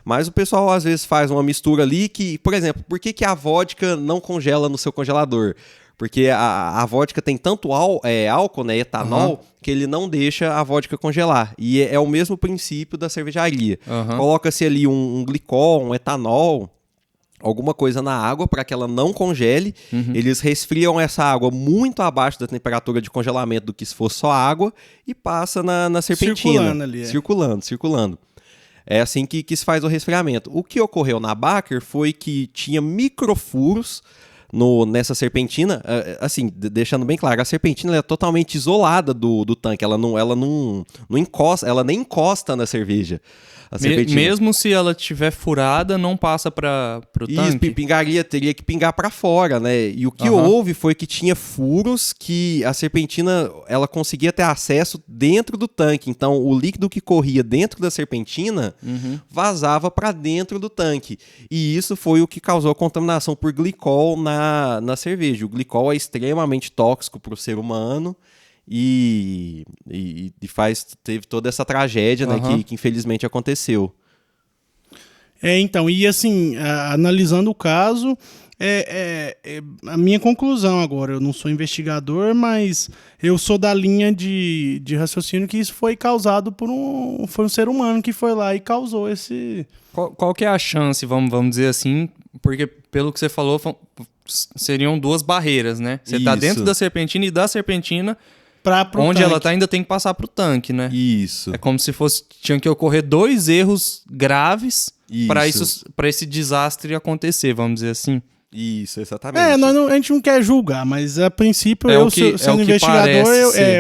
Mas o pessoal às vezes faz uma mistura ali que, por exemplo, por que a vodka não congela no seu congelador? Porque a vodka tem tanto álcool, né, etanol, que ele não deixa a vodka congelar. E é o mesmo princípio da cervejaria. Coloca-se ali um glicol, um etanol, alguma coisa na água para que ela não congele. Eles resfriam essa água muito abaixo da temperatura de congelamento do que se fosse só água e passa na serpentina.
Circulando ali.
Circulando. É assim que se faz o resfriamento. O que ocorreu na Baker foi que tinha microfuros nessa serpentina, assim, deixando bem claro, a serpentina ela é totalmente isolada do tanque, ela não encosta, ela nem encosta na cerveja.
Mesmo se ela estiver furada, não passa para o tanque?
Isso, teria que pingar para fora, né? E o que houve foi que tinha furos que a serpentina ela conseguia ter acesso dentro do tanque. Então, o líquido que corria dentro da serpentina vazava para dentro do tanque. E isso foi o que causou a contaminação por glicol na cerveja. O glicol é extremamente tóxico para o ser humano. E teve toda essa tragédia, né, que infelizmente aconteceu.
Então, e assim, analisando o caso, a minha conclusão agora, eu não sou investigador, mas eu sou da linha de raciocínio que isso foi causado foi um ser humano que foi lá e causou esse...
Qual que é a chance, vamos dizer assim, porque pelo que você falou, seriam 2 barreiras, né? Você está dentro da serpentina e da serpentina... onde
tanque.
ela tá, ainda tem que passar pro tanque, né?
Isso.
É como se tinha que ocorrer 2 erros graves para esse desastre acontecer, vamos dizer assim.
Isso, exatamente.
A gente não quer julgar, mas a princípio sendo investigador,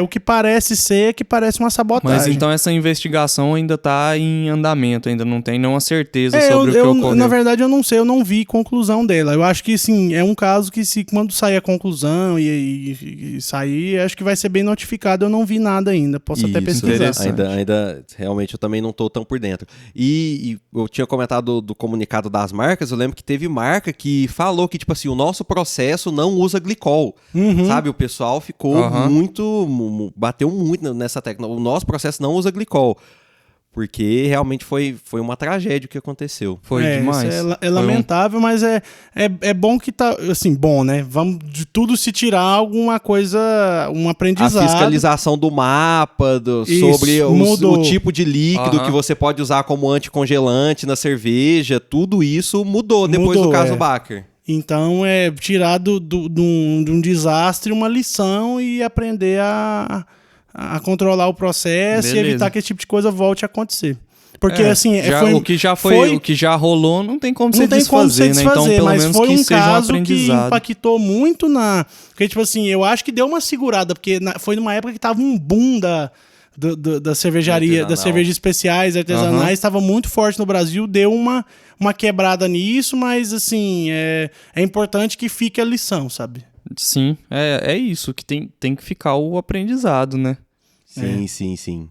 o que parece ser é que parece uma sabotagem.
Mas então essa investigação ainda tá em andamento, ainda não tem nenhuma certeza sobre o que ocorreu.
Na verdade, eu não sei, eu não vi conclusão dela. Eu acho que, sim, é um caso que quando sair a conclusão e sair, acho que vai ser bem notificado. Eu não vi nada ainda, posso até pesquisar.
Ainda, realmente, eu também não tô tão por dentro. E eu tinha comentado do comunicado das marcas, eu lembro que teve marca que falou que, tipo assim, o nosso processo não usa glicol, sabe? O pessoal ficou bateu muito nessa técnica. O nosso processo não usa glicol, porque realmente foi uma tragédia o que aconteceu.
Foi demais.
É lamentável, mas é bom que tá, assim, bom, né? Vamos de tudo se tirar alguma coisa, um aprendizado.
A fiscalização do mapa, sobre o tipo de líquido que você pode usar como anticongelante na cerveja, tudo isso mudou depois do caso Baker.
Então, tirar de um desastre uma lição e aprender a controlar o processo e evitar que esse tipo de coisa volte a acontecer. Porque, assim...
o que já rolou não tem como você desfazer, né? Então, pelo
mas
menos
foi
que
um
seja
caso que
aprendizado.
impactou muito Porque, tipo assim, eu acho que deu uma segurada, porque foi numa época que tava um boom da cervejaria, das cervejas especiais, artesanais, estava muito forte no Brasil, deu uma quebrada nisso, mas assim, é importante que fique a lição, sabe?
Sim, é isso, que tem que ficar o aprendizado, né?
Sim.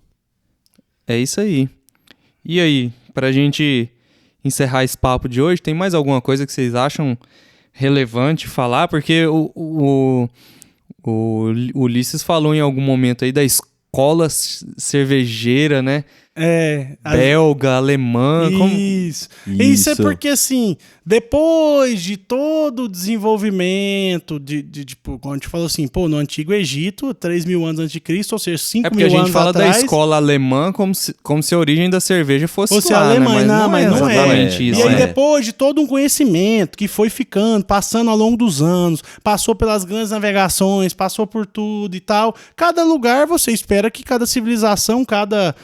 É isso aí. E aí, pra gente encerrar esse papo de hoje, tem mais alguma coisa que vocês acham relevante falar? Porque o Ulisses falou em algum momento aí da escola cervejeira, né? Belga, alemã.
Isso é porque, assim, depois de todo o desenvolvimento tipo, quando a gente falou assim, no Antigo Egito, 3.000 anos antes de Cristo, ou seja, 5.000 anos atrás...
É porque a gente fala da escola alemã como se a origem da cerveja fosse lá,
alemã,
né?
mas não é
exatamente isso.
E aí, depois de todo um conhecimento que foi passando ao longo dos anos, passou pelas grandes navegações, passou por tudo e tal, cada lugar você espera que cada civilização, cada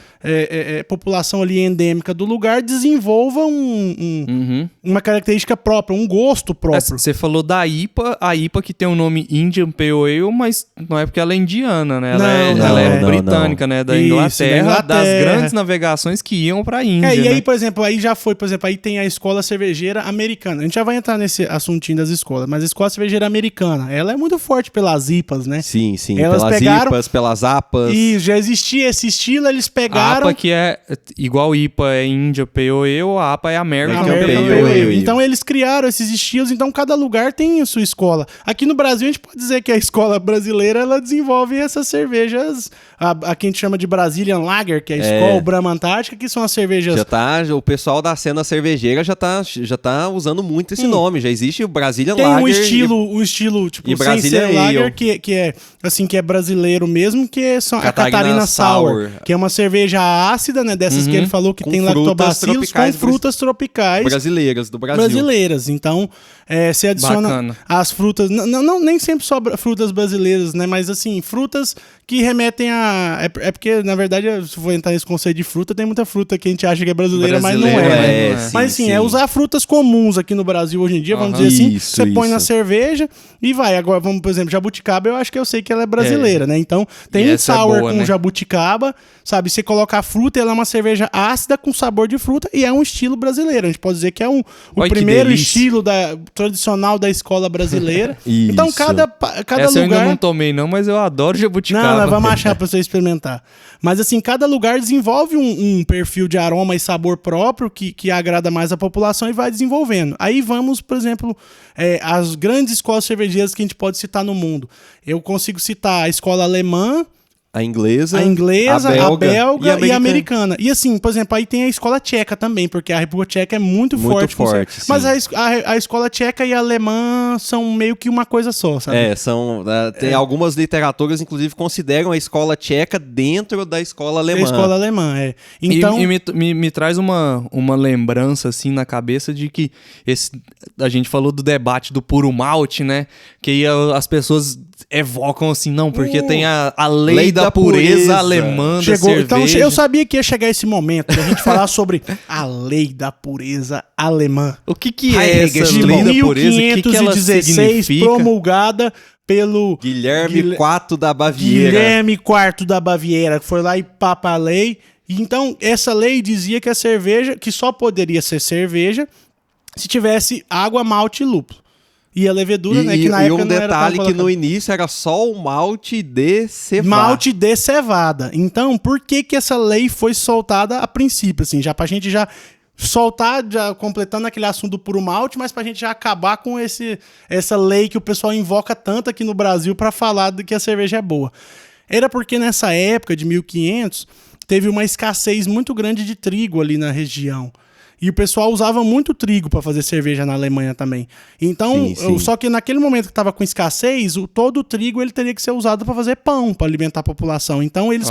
população ali endêmica do lugar desenvolva uma característica própria, um gosto próprio.
Você falou da IPA, a IPA que tem o nome Indian Pale Ale, mas não é porque ela é indiana, né? Ela é britânica, né? Da Inglaterra, das grandes navegações que iam pra Índia.
E aí,
né?
por exemplo, aí tem a escola cervejeira americana. A gente já vai entrar nesse assuntinho das escolas, mas a escola cervejeira americana, ela é muito forte pelas IPAs, né?
Sim,
Elas
pelas
pegaram...
IPAs, pelas APAs.
E já existia esse estilo, eles pegaram...
A APA que é igual IPA é India Pale Ale, a APA é American Pale Ale.
Então eles criaram esses estilos, então cada lugar tem a sua escola. Aqui no Brasil a gente pode dizer que a escola brasileira ela desenvolve essas cervejas, a que a gente chama de Brazilian Lager, que é a escola Brahma Antártica, que são as cervejas...
O pessoal da cena cervejeira já tá usando muito esse nome, já existe o Brazilian Lager.
Tem um estilo tipo,
e
sem ser
Brazilian
Lager,
Ale.
que é brasileiro mesmo, que são a Catarina Sour, que é uma cerveja ácida, né, dessas que ele falou que
Com
tem
frutas
lactobacilos,
tropicais
com frutas tropicais
brasileiras do Brasil.
brasileiras. Então, você adiciona
Bacana.
as frutas, nem sempre só frutas brasileiras, né, mas assim, frutas que remetem a... É porque, na verdade, se for entrar nesse conceito de fruta, tem muita fruta que a gente acha que é brasileira, mas não é. Né?
Sim,
Mas assim,
sim.
é usar frutas comuns aqui no Brasil hoje em dia, vamos dizer assim,
Isso,
você põe na
isso.
cerveja e vai. Agora, vamos, por exemplo, jabuticaba, eu acho que eu sei que ela é brasileira, né? Então, tem
E
um
essa é
sour
boa,
com
né?
jabuticaba, sabe? Você coloca a fruta, ela é uma cerveja ácida com sabor de fruta e é um estilo brasileiro. A gente pode dizer que é o
Olha que
primeiro
delícia.
estilo tradicional da escola brasileira.
Isso.
Então, cada
Essa eu ainda
lugar...
não tomei não, mas eu adoro jabuticaba.
Não, nós vamos achar pra você experimentar. Mas assim, cada lugar desenvolve um perfil de aroma e sabor próprio que agrada mais a população e vai desenvolvendo. Aí vamos, por exemplo, as grandes escolas cervejeiras que a gente pode citar no mundo. Eu consigo citar a escola alemã,
A inglesa,
a belga e a americana. E assim, por exemplo, aí tem a escola tcheca também, porque a República Tcheca é muito forte.
forte,
Mas
sim.
a escola tcheca e a alemã são meio que uma coisa só, sabe?
Tem algumas literaturas, inclusive, consideram a escola tcheca dentro da escola alemã.
A escola alemã, Então...
E me traz uma lembrança, assim, na cabeça de que a gente falou do debate do puro malte, né? Que aí as pessoas evocam assim, não, porque tem a lei da pureza alemã da cerveja.
Então, eu sabia que ia chegar esse momento de a gente falar sobre a lei da pureza alemã.
O que é essa
de
lei da pureza? O que ela
1516,
significa?
promulgada pelo
Guilherme IV da Baviera.
Guilherme IV da Baviera, que foi lá e papa a lei. Então, essa lei dizia que a cerveja, que só poderia ser cerveja se tivesse água, malte e lúpulo. E a levedura, né? Que na época não era tão
detalhe que
colocado.
no início era só o malte de cevada.
Malte de cevada. Então, por que essa lei foi soltada a princípio, assim, já pra gente já soltar, já completando aquele assunto do puro malte, mas pra gente já acabar com essa lei que o pessoal invoca tanto aqui no Brasil pra falar de que a cerveja é boa. Era porque nessa época de 1500 teve uma escassez muito grande de trigo ali na região. E o pessoal usava muito trigo para fazer cerveja na Alemanha também. Então,
Sim.
só que naquele momento que estava com escassez, todo o trigo ele teria que ser usado para fazer pão, para alimentar a população. Então, eles,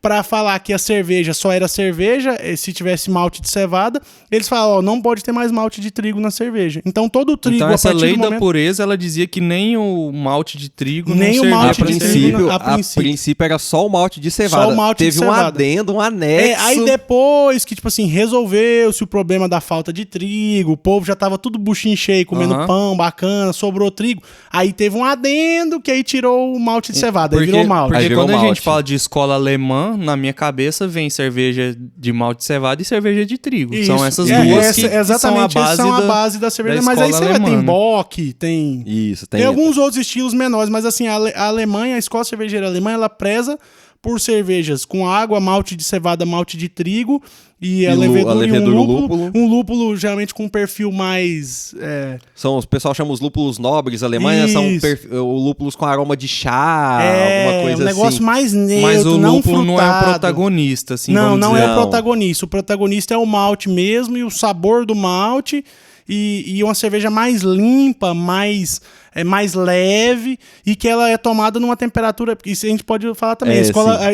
para falar que a cerveja só era cerveja, se tivesse malte de cevada, eles falavam, não pode ter mais malte de trigo na cerveja. Então, todo o trigo...
Então, essa
a partir
lei
do
da
momento...
pureza, ela dizia que nem o malte de trigo
Nem
não
o malte
servia
de
pra
trigo
cerveja.
A princípio era só o malte de cevada.
Só o malte de
Teve um
cevada.
adendo, um anexo.
Aí depois que, tipo assim, resolveu-se o problema da falta de trigo, o povo já tava tudo buchinho cheio, comendo pão bacana, sobrou trigo. Aí teve um adendo que aí tirou o malte de cevada, aí virou malte.
Porque
Aí virou
quando a gente
malte.
fala de escola alemã, na minha cabeça vem cerveja de malte de cevada e cerveja de trigo.
Isso.
São essas duas que
exatamente,
são a
base da cerveja.
da
Mas aí
escola
você
alemã,
tem
né?
Bock, tem...
Isso,
Tem alguns outros estilos menores, mas assim, a Alemanha, a escola cervejeira alemã, ela preza por cervejas com água, malte de cevada, malte de trigo e a levedura e um lúpulo. Um lúpulo geralmente com um perfil mais...
O pessoal chama os lúpulos nobres. A Alemanha são lúpulos com aroma de chá, alguma coisa
um negócio
assim.
mais neutro,
Mas o
não
lúpulo não é o
frutado.
protagonista, assim,
Não,
vamos
não
dizer.
é o protagonista. O protagonista é o malte mesmo e o sabor do malte e uma cerveja mais limpa, mais é mais leve e que ela é tomada numa temperatura... Isso a gente pode falar também.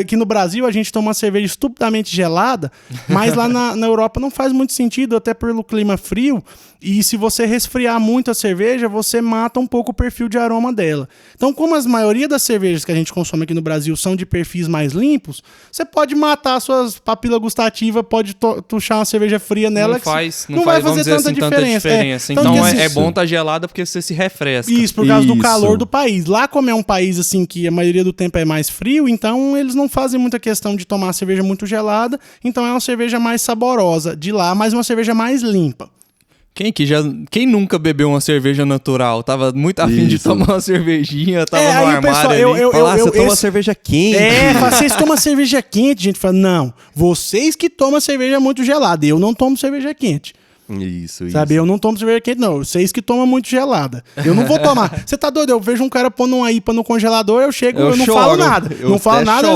Aqui no Brasil, a gente toma uma cerveja estupidamente gelada, mas lá na Europa não faz muito sentido, até pelo clima frio. E se você resfriar muito a cerveja, você mata um pouco o perfil de aroma dela. Então, como a maioria das cervejas que a gente consome aqui no Brasil são de perfis mais limpos, você pode matar suas papilas gustativas, pode tuchar uma cerveja fria nela. Não vai fazer tanta diferença.
Então é bom estar gelada porque você se refresca.
Isso, por causa do calor do país. Lá, como é um país assim que a maioria do tempo é mais frio, então eles não fazem muita questão de tomar cerveja muito gelada. Então é uma cerveja mais saborosa de lá, mas uma cerveja mais limpa.
Quem nunca bebeu uma cerveja natural? Tava muito afim de tomar uma cervejinha, tava no armário
pessoal,
você toma cerveja quente.
Vocês tomam cerveja quente, gente. Fala, não, vocês que tomam cerveja muito gelada. Eu não tomo cerveja quente.
Isso.
Sabe, eu não tomo cerveja quente, não. Vocês que tomam muito gelada. Eu não vou tomar. Você tá doido? Eu vejo um cara pondo uma IPA no congelador, eu chego, eu não falo nada. Não falo nada.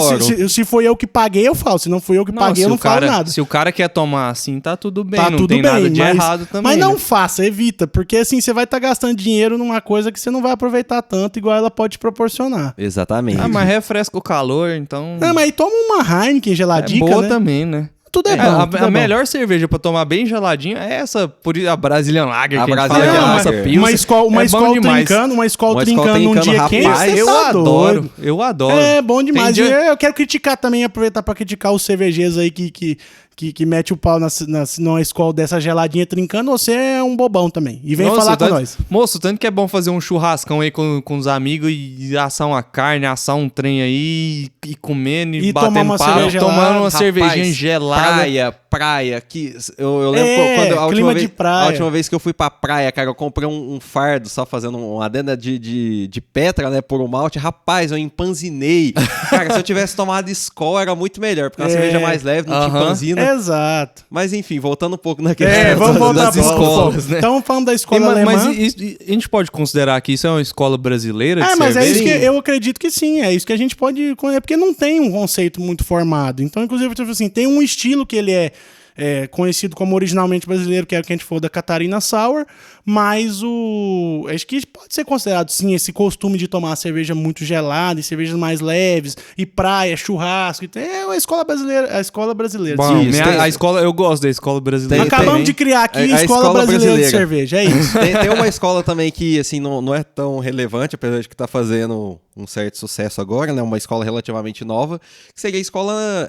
Se foi eu que paguei, eu falo. Se não foi eu que paguei, eu não falo nada.
Se o cara quer tomar assim, tá tudo bem.
Tá
não
tudo
tem
bem,
nada de errado também.
Mas não faça, evita. Porque assim, você vai estar gastando dinheiro numa coisa que você não vai aproveitar tanto, igual ela pode te proporcionar.
Exatamente.
Mas refresca o calor, então...
Mas aí toma uma Heineken geladinha,
boa também, né?
Tudo é bom.
A melhor cerveja pra tomar bem geladinho é essa, a Brazilian Lager,
a
que a gente
Brazilian
fala,
Lager.
Uma escola trincando num dia quente,
eu adoro.
É bom demais. Eu quero criticar também, aproveitar pra criticar os cervejeiros aí que mete o pau numa escola dessa geladinha trincando, você é um bobão também. E vem falar com nós.
Moço, tanto que é bom fazer um churrascão aí com os amigos e assar uma carne, assar um trem aí e comendo e batendo papo, tomando uma cervejinha gelada.
Praia, que eu lembro quando a última vez que eu fui pra praia, cara, eu comprei um fardo, só fazendo uma adenda de Petra, né, por um malte. Rapaz, eu empanzinei. Cara, se eu tivesse tomado Skol, era muito melhor, porque é uma cerveja mais leve, não tinha empanzina.
Exato.
Mas enfim, voltando um pouco na questão
vamos voltar
das escolas,
né? Estamos falando da escola alemã.
Mas a gente pode considerar que isso é uma escola brasileira de
mas
cerveja?
É isso que eu acredito que sim. É isso que a gente pode... É porque não tem um conceito muito formado. Então, inclusive, tipo assim, tem um estilo que ele é conhecido como originalmente brasileiro, que é o que a gente falou da Catarina Sour, mas acho que pode ser considerado, sim, esse costume de tomar cerveja muito gelada e cervejas mais leves, e praia, churrasco, é a escola brasileira.
Bom, a escola, eu gosto da escola brasileira.
Acabamos de criar aqui a escola brasileira de cerveja, é isso.
Tem uma escola também que, assim, não é tão relevante, apesar de que tá fazendo um certo sucesso agora, né? Uma escola relativamente nova, que seria a escola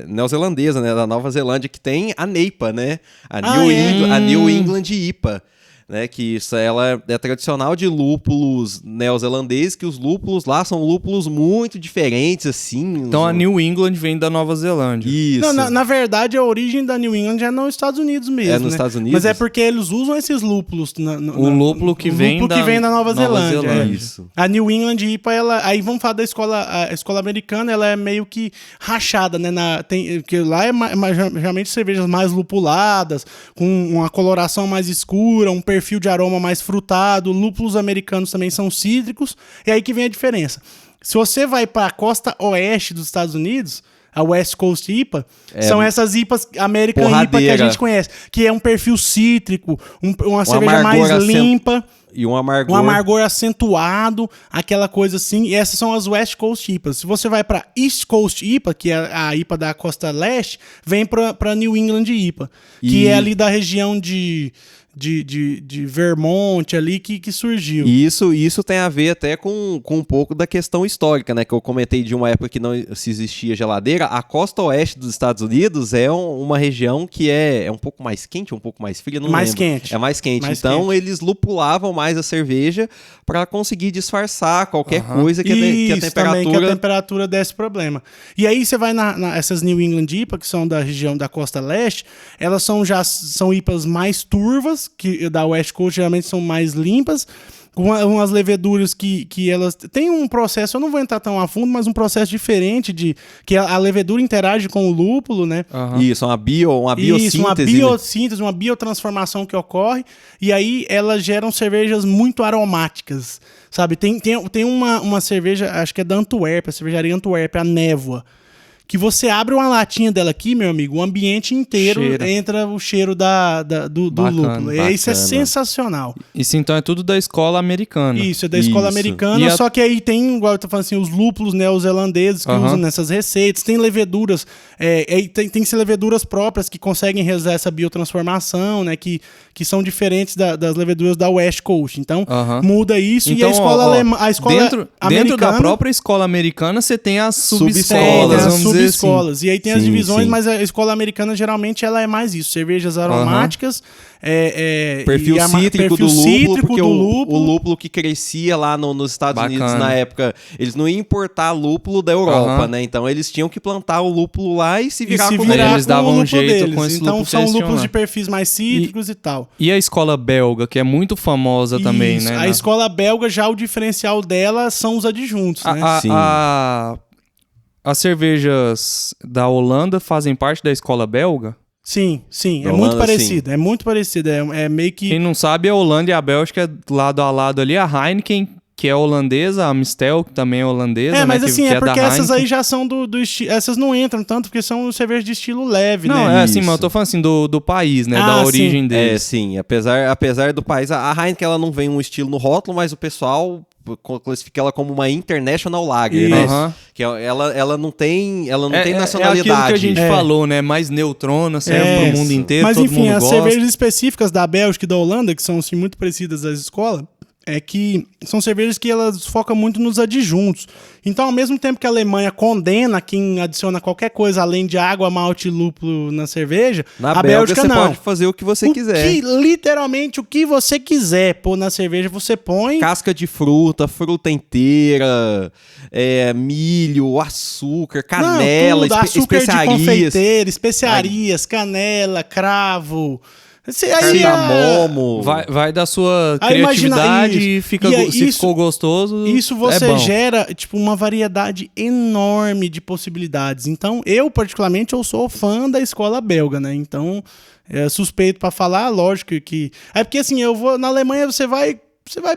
neozelandesa, né? Da Nova Zelândia, que tem a NEIPA, né? A New England IPA. Né, que ela é tradicional de lúpulos neozelandeses, que os lúpulos lá são lúpulos muito diferentes, assim.
Então a New England vem da Nova Zelândia.
Isso.
Não, na verdade, a origem da New England é nos Estados Unidos mesmo.
É nos Estados Unidos?
Mas é porque eles usam esses lúpulos.
O lúpulo que vem da
Nova Zelândia.
Isso.
A New England IPA, aí vamos falar da a escola americana, ela é meio que rachada, né? Porque lá geralmente cervejas mais lupuladas, com uma coloração mais escura, um perfil de aroma mais frutado, lúpulos americanos também são cítricos, e aí que vem a diferença. Se você vai para a costa oeste dos Estados Unidos, a West Coast IPA, são essas IPAs, American IPA que a gente conhece, que é um perfil cítrico, uma cerveja mais limpa.
E um amargor.
Um amargor acentuado, aquela coisa assim. E essas são as West Coast IPAs. Se você vai para East Coast IPA, que é a IPA da costa leste, vem para New England IPA, que é ali da região de Vermont ali que surgiu.
E isso tem a ver até com um pouco da questão histórica, né? Que eu comentei de uma época que não se existia geladeira. A costa oeste dos Estados Unidos é uma região que é um pouco mais quente, um pouco mais fria, não
mais
lembro.
Quente.
É mais quente. Então eles lupulavam mais a cerveja para conseguir disfarçar qualquer coisa que a temperatura
desse problema. E aí você vai essas New England IPA, que são da região da costa leste, elas são IPAs mais turvas, que da West Coast geralmente são mais limpas, com umas leveduras que elas têm um processo, eu não vou entrar tão a fundo, mas um processo diferente que a levedura interage com o lúpulo, né?
Isso, uma biossíntese.
Isso, uma biossíntese, uma biotransformação que ocorre, e aí elas geram cervejas muito aromáticas, sabe? Tem uma cerveja, acho que é da Antuérpia, a cervejaria Antuérpia, a Névoa, que você abre uma latinha dela aqui, meu amigo, o ambiente inteiro entra o cheiro do lúpulo. Isso é sensacional.
Isso então é tudo da escola americana.
Isso, é da escola americana, só que aí tem, igual eu tô falando assim, os lúpulos neozelandeses que usam nessas receitas, tem leveduras, tem leveduras próprias que conseguem realizar essa biotransformação, né, que são diferentes das leveduras da West Coast. Então, muda isso, então, e a escola alemã, a escola
dentro da própria escola americana, você tem as subescolas,
escolas. E aí tem as divisões, mas a escola americana geralmente ela é mais isso, cervejas aromáticas,
perfil cítrico do lúpulo, porque o lúpulo que crescia lá nos Estados Unidos na época, eles não iam importar lúpulo da Europa, né? Então eles tinham que plantar o lúpulo lá e se virar com
eles davam um jeito deles. Com esse
então
lúpulo
são lúpulos de perfis mais cítricos e tal.
E a escola belga, que é muito famosa também, né?
A escola belga, já o diferencial dela são os adjuntos, né?
As cervejas da Holanda fazem parte da escola belga?
Sim. É muito parecido. É muito parecido. É meio que...
Quem não sabe, a Holanda e a Bélgica é lado a lado ali. A Heineken, que é holandesa, a Amistel, que também é holandesa,
mas
né?
assim, é porque essas aí já são do estilo... Essas não entram tanto porque são cervejas de estilo leve, né?
Não, assim, mas eu tô falando assim do país, né? Da origem deles.
Sim. Apesar do país... A Heineken, ela não vem um estilo no rótulo, mas o pessoal classifica ela como uma International Lager, né? Que ela não tem nacionalidade.
É aquilo que a gente falou, né? Mais neutrona, serve pro mundo inteiro,
mas,
todo
enfim,
mundo
as
gosta.
cervejas específicas da Bélgica e da Holanda, que são assim, muito parecidas às escolas, é que são cervejas que elas focam muito nos adjuntos. Então, ao mesmo tempo que a Alemanha condena quem adiciona qualquer coisa além de água, malte e lúpulo na cerveja, a Bélgica não.
Você pode fazer o que você quiser.
Literalmente o que você quiser pôr na cerveja, você põe.
Casca de fruta inteira, milho, açúcar, canela,
açúcar
especiarias.
De confeiteiro, especiarias, canela, cravo...
Cardamomo.
Vai da sua criatividade e se ficou gostoso.
Isso você gera tipo uma variedade enorme de possibilidades. Então, eu particularmente sou fã da escola belga, né? Então, suspeito pra falar, lógico que é porque assim, eu vou na Alemanha, você vai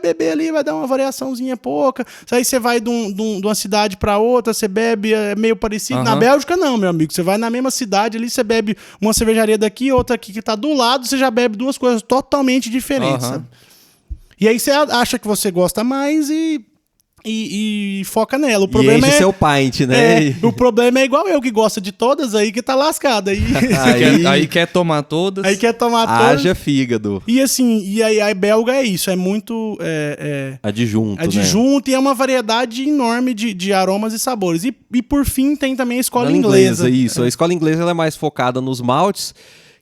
beber ali, vai dar uma variaçãozinha pouca. Aí você vai de uma cidade para outra, você bebe meio parecido. Na Bélgica, não, meu amigo. Você vai na mesma cidade ali, você bebe uma cervejaria daqui, outra aqui que tá do lado, você já bebe duas coisas totalmente diferentes. Sabe? E aí você acha que você gosta mais e foca nela. O problema
seu pint, né?
O problema é igual eu, que gosta de todas, aí que tá lascado.
Aí quer tomar todas.
Haja fígado.
E assim, a belga é isso, é muito...
Adjunto,
né? E é uma variedade enorme de aromas e sabores. E por fim, tem também a escola inglesa.
Isso, a escola inglesa ela é mais focada nos maltes,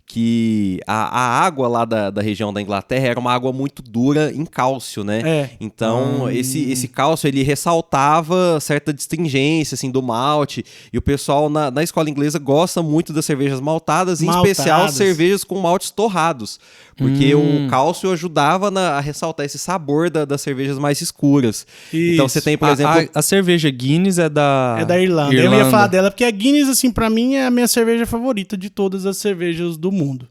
que a água lá da região da Inglaterra era uma água muito dura em cálcio, né? Então, esse cálcio, ele ressaltava certa distingência, assim, do malte. E o pessoal na escola inglesa gosta muito das cervejas maltadas, em especial cervejas com maltes torrados. Porque o cálcio ajudava a ressaltar esse sabor das cervejas mais escuras. Isso. Então, você tem, por exemplo...
A cerveja Guinness é da
Irlanda. Eu ia falar dela, porque a Guinness, assim, pra mim, é a minha cerveja favorita de todas as cervejas do mundo.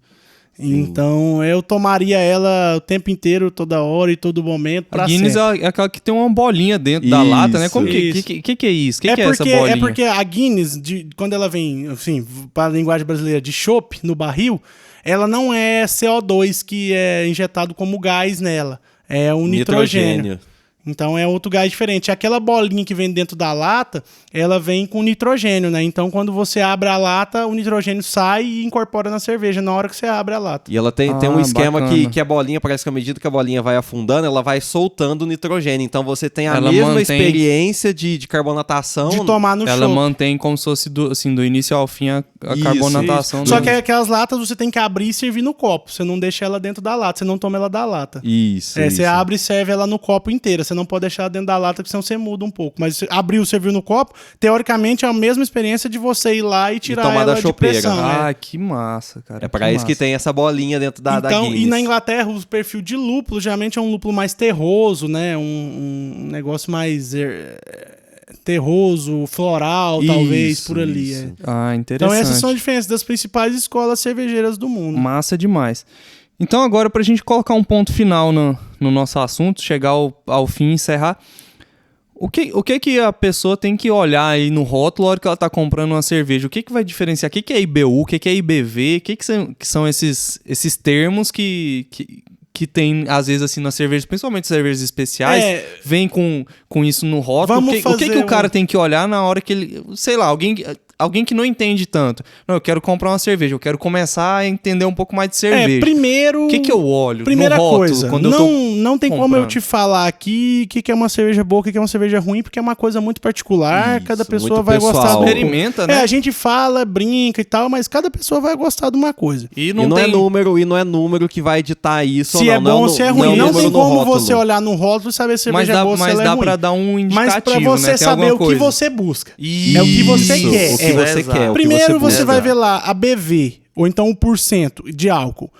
Sim. Então, eu tomaria ela o tempo inteiro, toda hora e todo momento.
A Guinness é aquela que tem uma bolinha dentro da lata, né? Como que é isso? O que é essa bolinha?
É porque a Guinness, quando ela vem, assim, para a linguagem brasileira, de chopp no barril, ela não é CO2 que é injetado como gás nela. É um nitrogênio. Então é outro gás diferente. Aquela bolinha que vem dentro da lata, ela vem com nitrogênio, né? Então quando você abre a lata, o nitrogênio sai e incorpora na cerveja na hora que você abre a lata.
E ela tem um esquema que a bolinha, parece que à medida que a bolinha vai afundando, ela vai soltando o nitrogênio. Então você tem a mesma experiência de carbonatação.
De tomar no
Ela mantém como se fosse do início ao fim a carbonatação.
Só que aquelas latas você tem que abrir e servir no copo. Você não deixa ela dentro da lata, você não toma ela da lata.
Isso.
Você abre e serve ela no copo inteira. Você não pode deixar ela dentro da lata, porque senão você muda um pouco. Mas você abriu, serviu no copo, teoricamente é a mesma experiência de você ir lá e tirar ela de pressão.
Que massa, cara.
É para isso que tem essa bolinha dentro da Guinness.
E na Inglaterra, o perfil de lúpulo geralmente é um lúpulo mais terroso, né? Um negócio mais terroso, floral, talvez, por ali.
Interessante.
Então essas são as diferenças das principais escolas cervejeiras do mundo.
Massa demais. Então agora, pra gente colocar um ponto final no nosso assunto, chegar ao fim e encerrar, O que a pessoa tem que olhar aí no rótulo na hora que ela tá comprando uma cerveja? O que vai diferenciar? O que é IBU? O que é IBV? Que são esses termos que tem, às vezes, assim, nas cervejas, principalmente cervejas especiais, vem com isso no rótulo. O que o cara tem que olhar na hora que ele... Sei lá, alguém que não entende tanto. Não, eu quero comprar uma cerveja, eu quero começar a entender um pouco mais de cerveja.
Primeiro...
O que eu olho
primeira
no rótulo
coisa,
quando eu tô
não tem
comprando?
como eu te falar aqui o que é uma cerveja boa, o que é uma cerveja ruim, porque é uma coisa muito particular,
Isso,
cada pessoa
muito
vai
pessoal.
gostar do...
Experimenta, né?
A gente fala, brinca e tal, mas cada pessoa vai gostar de uma coisa.
E
não
tem...
é número que vai editar isso
Se
ou não.
é bom ou se é ruim. Não tem como
rótulo.
Você olhar no rótulo e saber se a cerveja é boa ou se ela é ruim.
Mas dá pra dar um indicativo,
mas pra você
né?
saber o que você busca.
Isso.
É o que você quer.
O que você quer. O
Primeiro
que você
você vai ver lá a BV, ou então o % de álcool.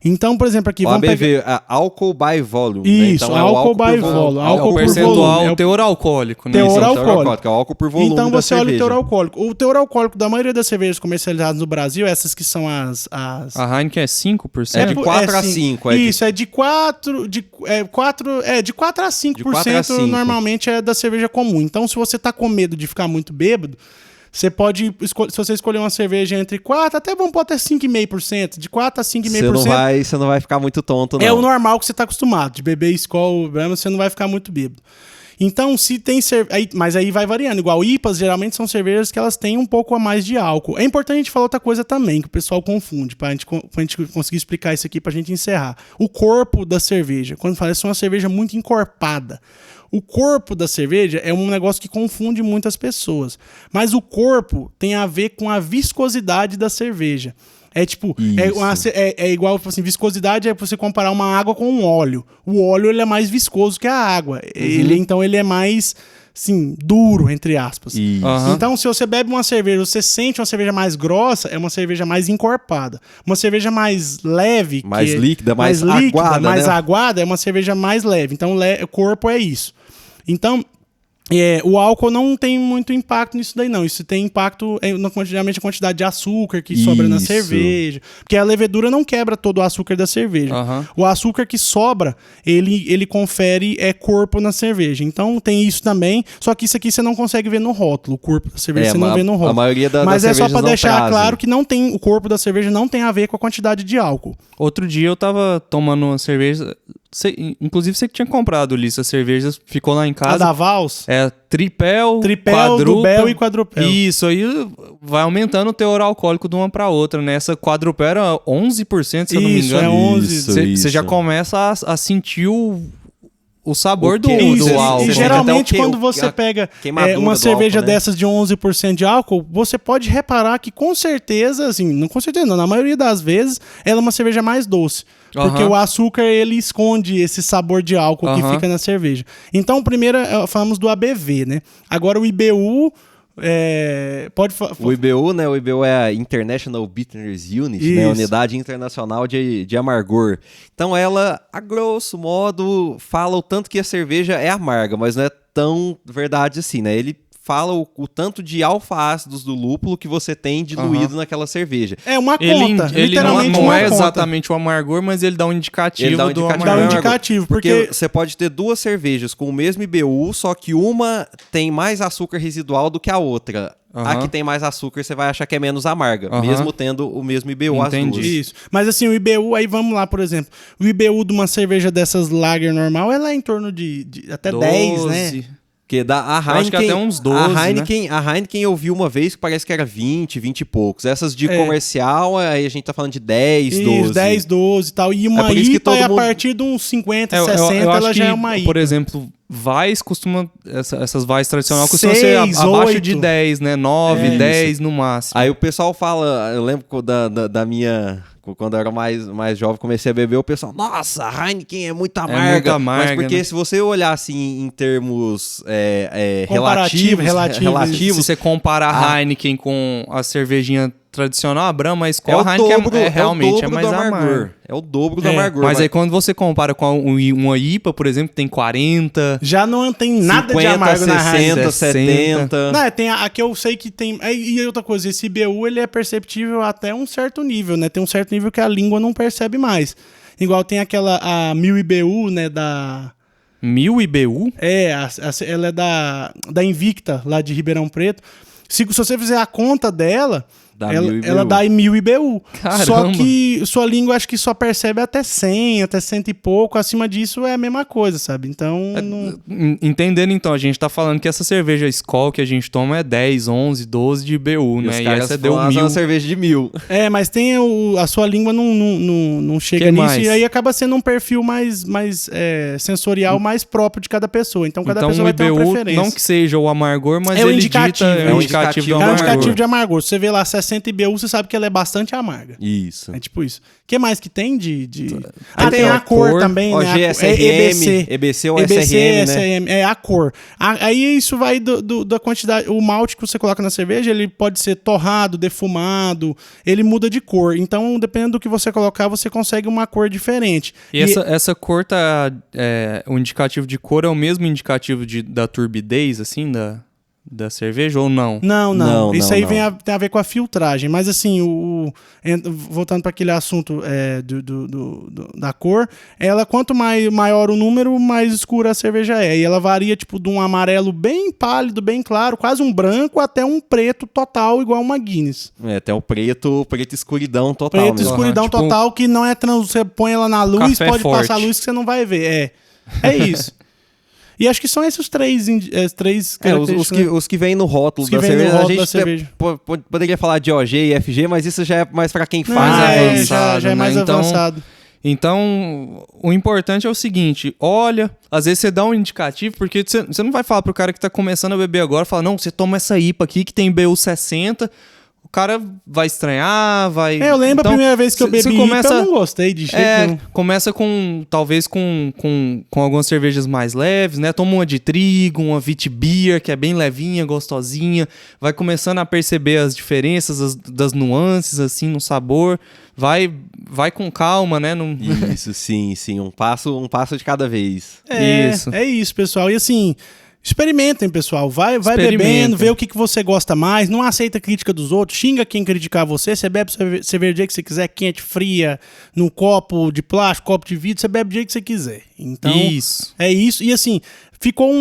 Então, por exemplo, aqui...
O
vamos
ABV, álcool by volume.
Isso,
né? Então,
álcool by volume.
Álcool
por
percentual,
volume.
o teor alcoólico, né?
Teor
Isso,
alcoólico.
É o álcool por volume
Então
da
você olha o
cerveja.
teor alcoólico. O teor alcoólico da maioria das cervejas comercializadas no Brasil, essas que são as...
A Heineken é 5%?
É de 4 a 5.
Isso, é de 4 a 5% normalmente é da cerveja comum. Então, se você tá com medo de ficar muito bêbado, você pode, se você escolher uma cerveja entre 4, até vamos pôr até 5,5%, de 4 a 5,5%.
Você não vai ficar muito tonto, não.
É o normal que você tá acostumado, de beber Skol, você não vai ficar muito bêbado. Então, se tem cerveja... Mas aí vai variando. Igual IPAs, geralmente são cervejas que elas têm um pouco a mais de álcool. É importante a gente falar outra coisa também, que o pessoal confunde, pra gente conseguir explicar isso aqui pra gente encerrar. O corpo da cerveja. Quando fala isso, é uma cerveja muito encorpada. O corpo da cerveja é um negócio que confunde muitas pessoas. Mas o corpo tem a ver com a viscosidade da cerveja. É tipo, é igual, assim, viscosidade é você comparar uma água com um óleo. O óleo ele é mais viscoso que a água. Então ele é mais, assim, duro, entre aspas. Então, se você bebe uma cerveja, você sente uma cerveja mais grossa, é uma cerveja mais encorpada. Uma cerveja mais leve,
mais líquida, mais aguada,
mais
né?
aguada, é uma cerveja mais leve. Então, o corpo é isso. Então, o álcool não tem muito impacto nisso daí, não. Isso tem impacto na quantidade de açúcar que sobra na cerveja. Porque a levedura não quebra todo o açúcar da cerveja. O açúcar que sobra, ele confere corpo na cerveja. Então tem isso também. Só que isso aqui você não consegue ver no rótulo. O corpo da cerveja você não vê no rótulo.
A maioria
Mas
das
é só pra deixar
trazem.
claro que o corpo da cerveja não tem a ver com a quantidade de álcool.
Outro dia eu tava tomando uma cerveja... inclusive você que tinha comprado, Ulisses, as cervejas, ficou lá em casa.
A da Vals?
É tripel,
Dubel e quadrupel.
Isso, aí vai aumentando o teor alcoólico de uma pra outra, né? Essa quadrupel era 11%, se eu não me engano.
Isso, é 11%.
Você já começa a sentir o sabor do álcool.
E geralmente quando você pega uma cerveja
álcool, né?
dessas de 11% de álcool, você pode reparar que com certeza, assim, não com certeza não, na maioria das vezes, ela é uma cerveja mais doce. Porque o açúcar, ele esconde esse sabor de álcool que fica na cerveja. Então, primeiro, falamos do ABV, né? Agora, o IBU...
O IBU, né? O IBU é a International Bitterness Unit, né? Unidade Internacional de Amargor. Então ela, a grosso modo, fala o tanto que a cerveja é amarga, mas não é tão verdade assim, né? Ele fala o tanto de alfa-ácidos do lúpulo que você tem diluído naquela cerveja.
É uma conta,
ele
literalmente
não é
conta.
Exatamente o amargor, mas ele dá um indicativo do amargor.
Dá um indicativo,
porque você pode ter duas cervejas com o mesmo IBU, só que uma tem mais açúcar residual do que a outra. A que tem mais açúcar, você vai achar que é menos amarga, mesmo tendo o mesmo IBU as duas.
Isso. Mas assim, o IBU, aí vamos lá, por exemplo, o IBU de uma cerveja dessas lager normal, ela é em torno de até 12. 10, né?
Porque a Heineken,
acho que até uns 12,
a Heineken eu vi uma vez que parece que era 20 e poucos. Essas de comercial, aí a gente tá falando de 10, 12.
10, 12 e tal. E uma IPA a partir de uns 50, 60, ela já é uma IPA.
Por exemplo, Weiss costuma... Essas Weiss tradicional costumam ser abaixo
8.
de 10, né? 9, 10 no máximo.
Aí o pessoal fala... Eu lembro da minha... Quando eu era mais jovem, comecei a beber, o pessoal, nossa, a Heineken é muito amarga.
Muito amarga,
mas porque, né? Se você olhar assim em termos relativos...
Se você compara a Heineken com a cervejinha tradicional, a Brahma, a Skol, a Heineken realmente é mais amargo.
É o dobro do amargor.
Mas aí quando você compara com uma IPA, por exemplo, tem 40...
Já não tem nada 50, de amargo
60,
na Heineken.
70...
Não, tem a que eu sei que tem... E outra coisa, esse IBU, ele é perceptível até um certo nível, né? Tem um certo nível que a língua não percebe mais. Igual tem a 1000 IBU, né,
1000 IBU?
Ela é da Invicta, lá de Ribeirão Preto. Se você fizer a conta dela, ela dá 1000 IBU.
Caramba.
Só que sua língua acho que só percebe até 100, até 100 e pouco. Acima disso é a mesma coisa, sabe? Então...
Entendendo então, a gente tá falando que essa cerveja Skol que a gente toma é 10, 11, 12 de IBU, né?
E essa
deu 1000.
uma cerveja de 1000.
Mas tem a sua língua não chega
Que
nisso.
mais?
E aí acaba sendo um perfil mais sensorial mais próprio de cada pessoa. Então cada pessoa vai ter uma
IBU,
preferência.
não que seja o amargor, mas
É o
ele
indicativo.
dita,
É o
indicativo do
É um
amargor.
indicativo de amargor. Se você vê lá 60 IBU, você sabe que ela é bastante amarga.
Isso.
É tipo isso. O que mais que tem de...
Tem
tem a
a
cor
cor,
também, né?
GSRM, EBC ou SRM, né?
É a cor. Aí isso vai da quantidade... O malte que você coloca na cerveja, ele pode ser torrado, defumado, ele muda de cor. Então, dependendo do que você colocar, você consegue uma cor diferente.
E essa cor tá... o indicativo de cor é o mesmo indicativo da turbidez, assim, da cerveja ou não?
Não. Isso aí tem a ver com a filtragem. Mas assim, voltando para aquele assunto da cor, ela quanto maior o número, mais escura a cerveja é. E ela varia tipo de um amarelo bem pálido, bem claro, quase um branco, até um preto total, igual uma Guinness.
Até o preto escuridão total.
Preto
mesmo.
escuridão
tipo,
total, que não é você põe ela na luz,
café
pode
forte.
passar a luz que você não vai ver. É isso. E acho que são esses três características.
Os que vêm no rótulo
Os que
da
vêm no
cerveja.
rótulo
A
da
gente
cerveja.
poderia falar de OG e FG, mas isso já é mais pra quem
Não,
faz.
já é mais
né?
avançado.
Então, o importante é o seguinte, olha, às vezes você dá um indicativo, porque você não vai falar pro cara que tá começando a beber agora, fala, não, você toma essa IPA aqui que tem BU 60, o cara vai estranhar, vai...
Eu lembro
então,
a primeira vez que eu bebi IPA, eu não gostei de jeito nenhum.
Começa talvez com algumas cervejas mais leves, né? Toma uma de trigo, uma Witbier, que é bem levinha, gostosinha. Vai começando a perceber as diferenças, das nuances, assim, no sabor. Vai com calma, né?
Isso, sim. Um passo de cada vez.
Isso.
É isso, pessoal. E assim... Experimentem, pessoal. Vai bebendo, vê o que você gosta mais. Não aceita crítica dos outros. Xinga quem criticar você. Você bebe cerveja do jeito que você quiser, quente, fria, num copo de plástico, copo de vidro. Você bebe do jeito que você quiser. Então,
isso.
É isso. E assim, ficou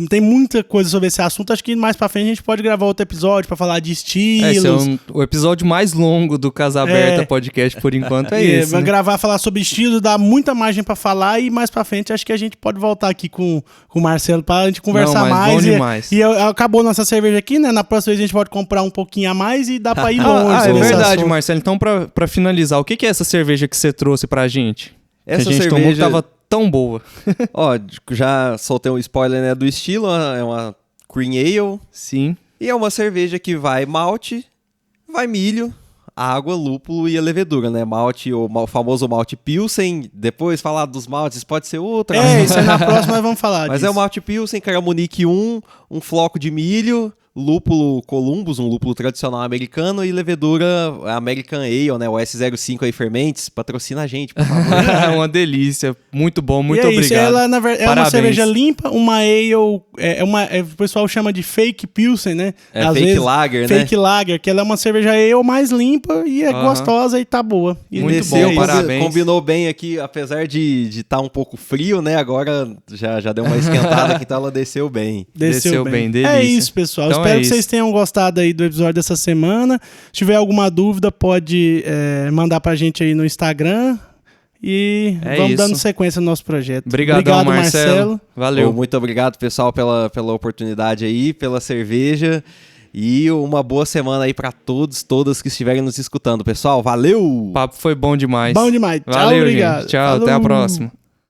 tem muita coisa sobre esse assunto. Acho que mais pra frente a gente pode gravar outro episódio pra falar de estilos.
Esse é o episódio mais longo do Casa Aberta Podcast, por enquanto, é esse.
Vai
né?
gravar, falar sobre estilos, dá muita margem pra falar. E mais pra frente acho que a gente pode voltar aqui com o Marcelo pra gente conversar mais.
Bom demais.
E acabou nossa cerveja aqui, né? Na próxima vez a gente pode comprar um pouquinho a mais e dá pra ir longe.
É verdade, Marcelo. Então, pra finalizar, o que é essa cerveja que você trouxe pra gente?
Essa
que a gente
cerveja...
tomou que tava tão boa.
Ó, já soltei um spoiler, né, do estilo. É uma Cream Ale.
Sim.
E é uma cerveja que vai malte, vai milho, água, lúpulo e a levedura, né? Malte, o famoso malte Pilsen. Depois falar dos maltes, pode ser outra.
Isso aí na próxima nós vamos falar
Mas
disso.
é o malte Pilsen, Caramunique 1, um floco de milho, lúpulo Columbus, um lúpulo tradicional americano, e levedura American Ale, né? O S05 aí, Fermentes, patrocina a gente, por favor.
Uma delícia. Muito bom, muito
e é
obrigado.
Isso, ela, na verdade, é uma
Parabéns.
cerveja limpa, uma ale, o pessoal chama de fake pilsen, né?
É fake lager, né?
Fake lager, que ela é uma cerveja ale mais limpa e é gostosa e tá boa. E
Muito
desceu,
bom, parabéns.
Combinou bem aqui, apesar de estar um pouco frio, né? Agora já deu uma esquentada aqui, então ela desceu bem.
Desceu bem, delícia.
É isso, pessoal.
Então
Espero que vocês tenham gostado aí do episódio dessa semana. Se tiver alguma dúvida, pode mandar pra gente aí no Instagram. E vamos
isso.
dando sequência no nosso projeto.
Obrigado, Marcelo. Valeu.
Muito obrigado, pessoal, pela oportunidade aí, pela cerveja. E uma boa semana aí pra todas que estiverem nos escutando, pessoal. Valeu!
O papo foi bom demais.
Bom demais. Tchau,
Valeu,
obrigado.
gente. Tchau,
Falou.
até a próxima.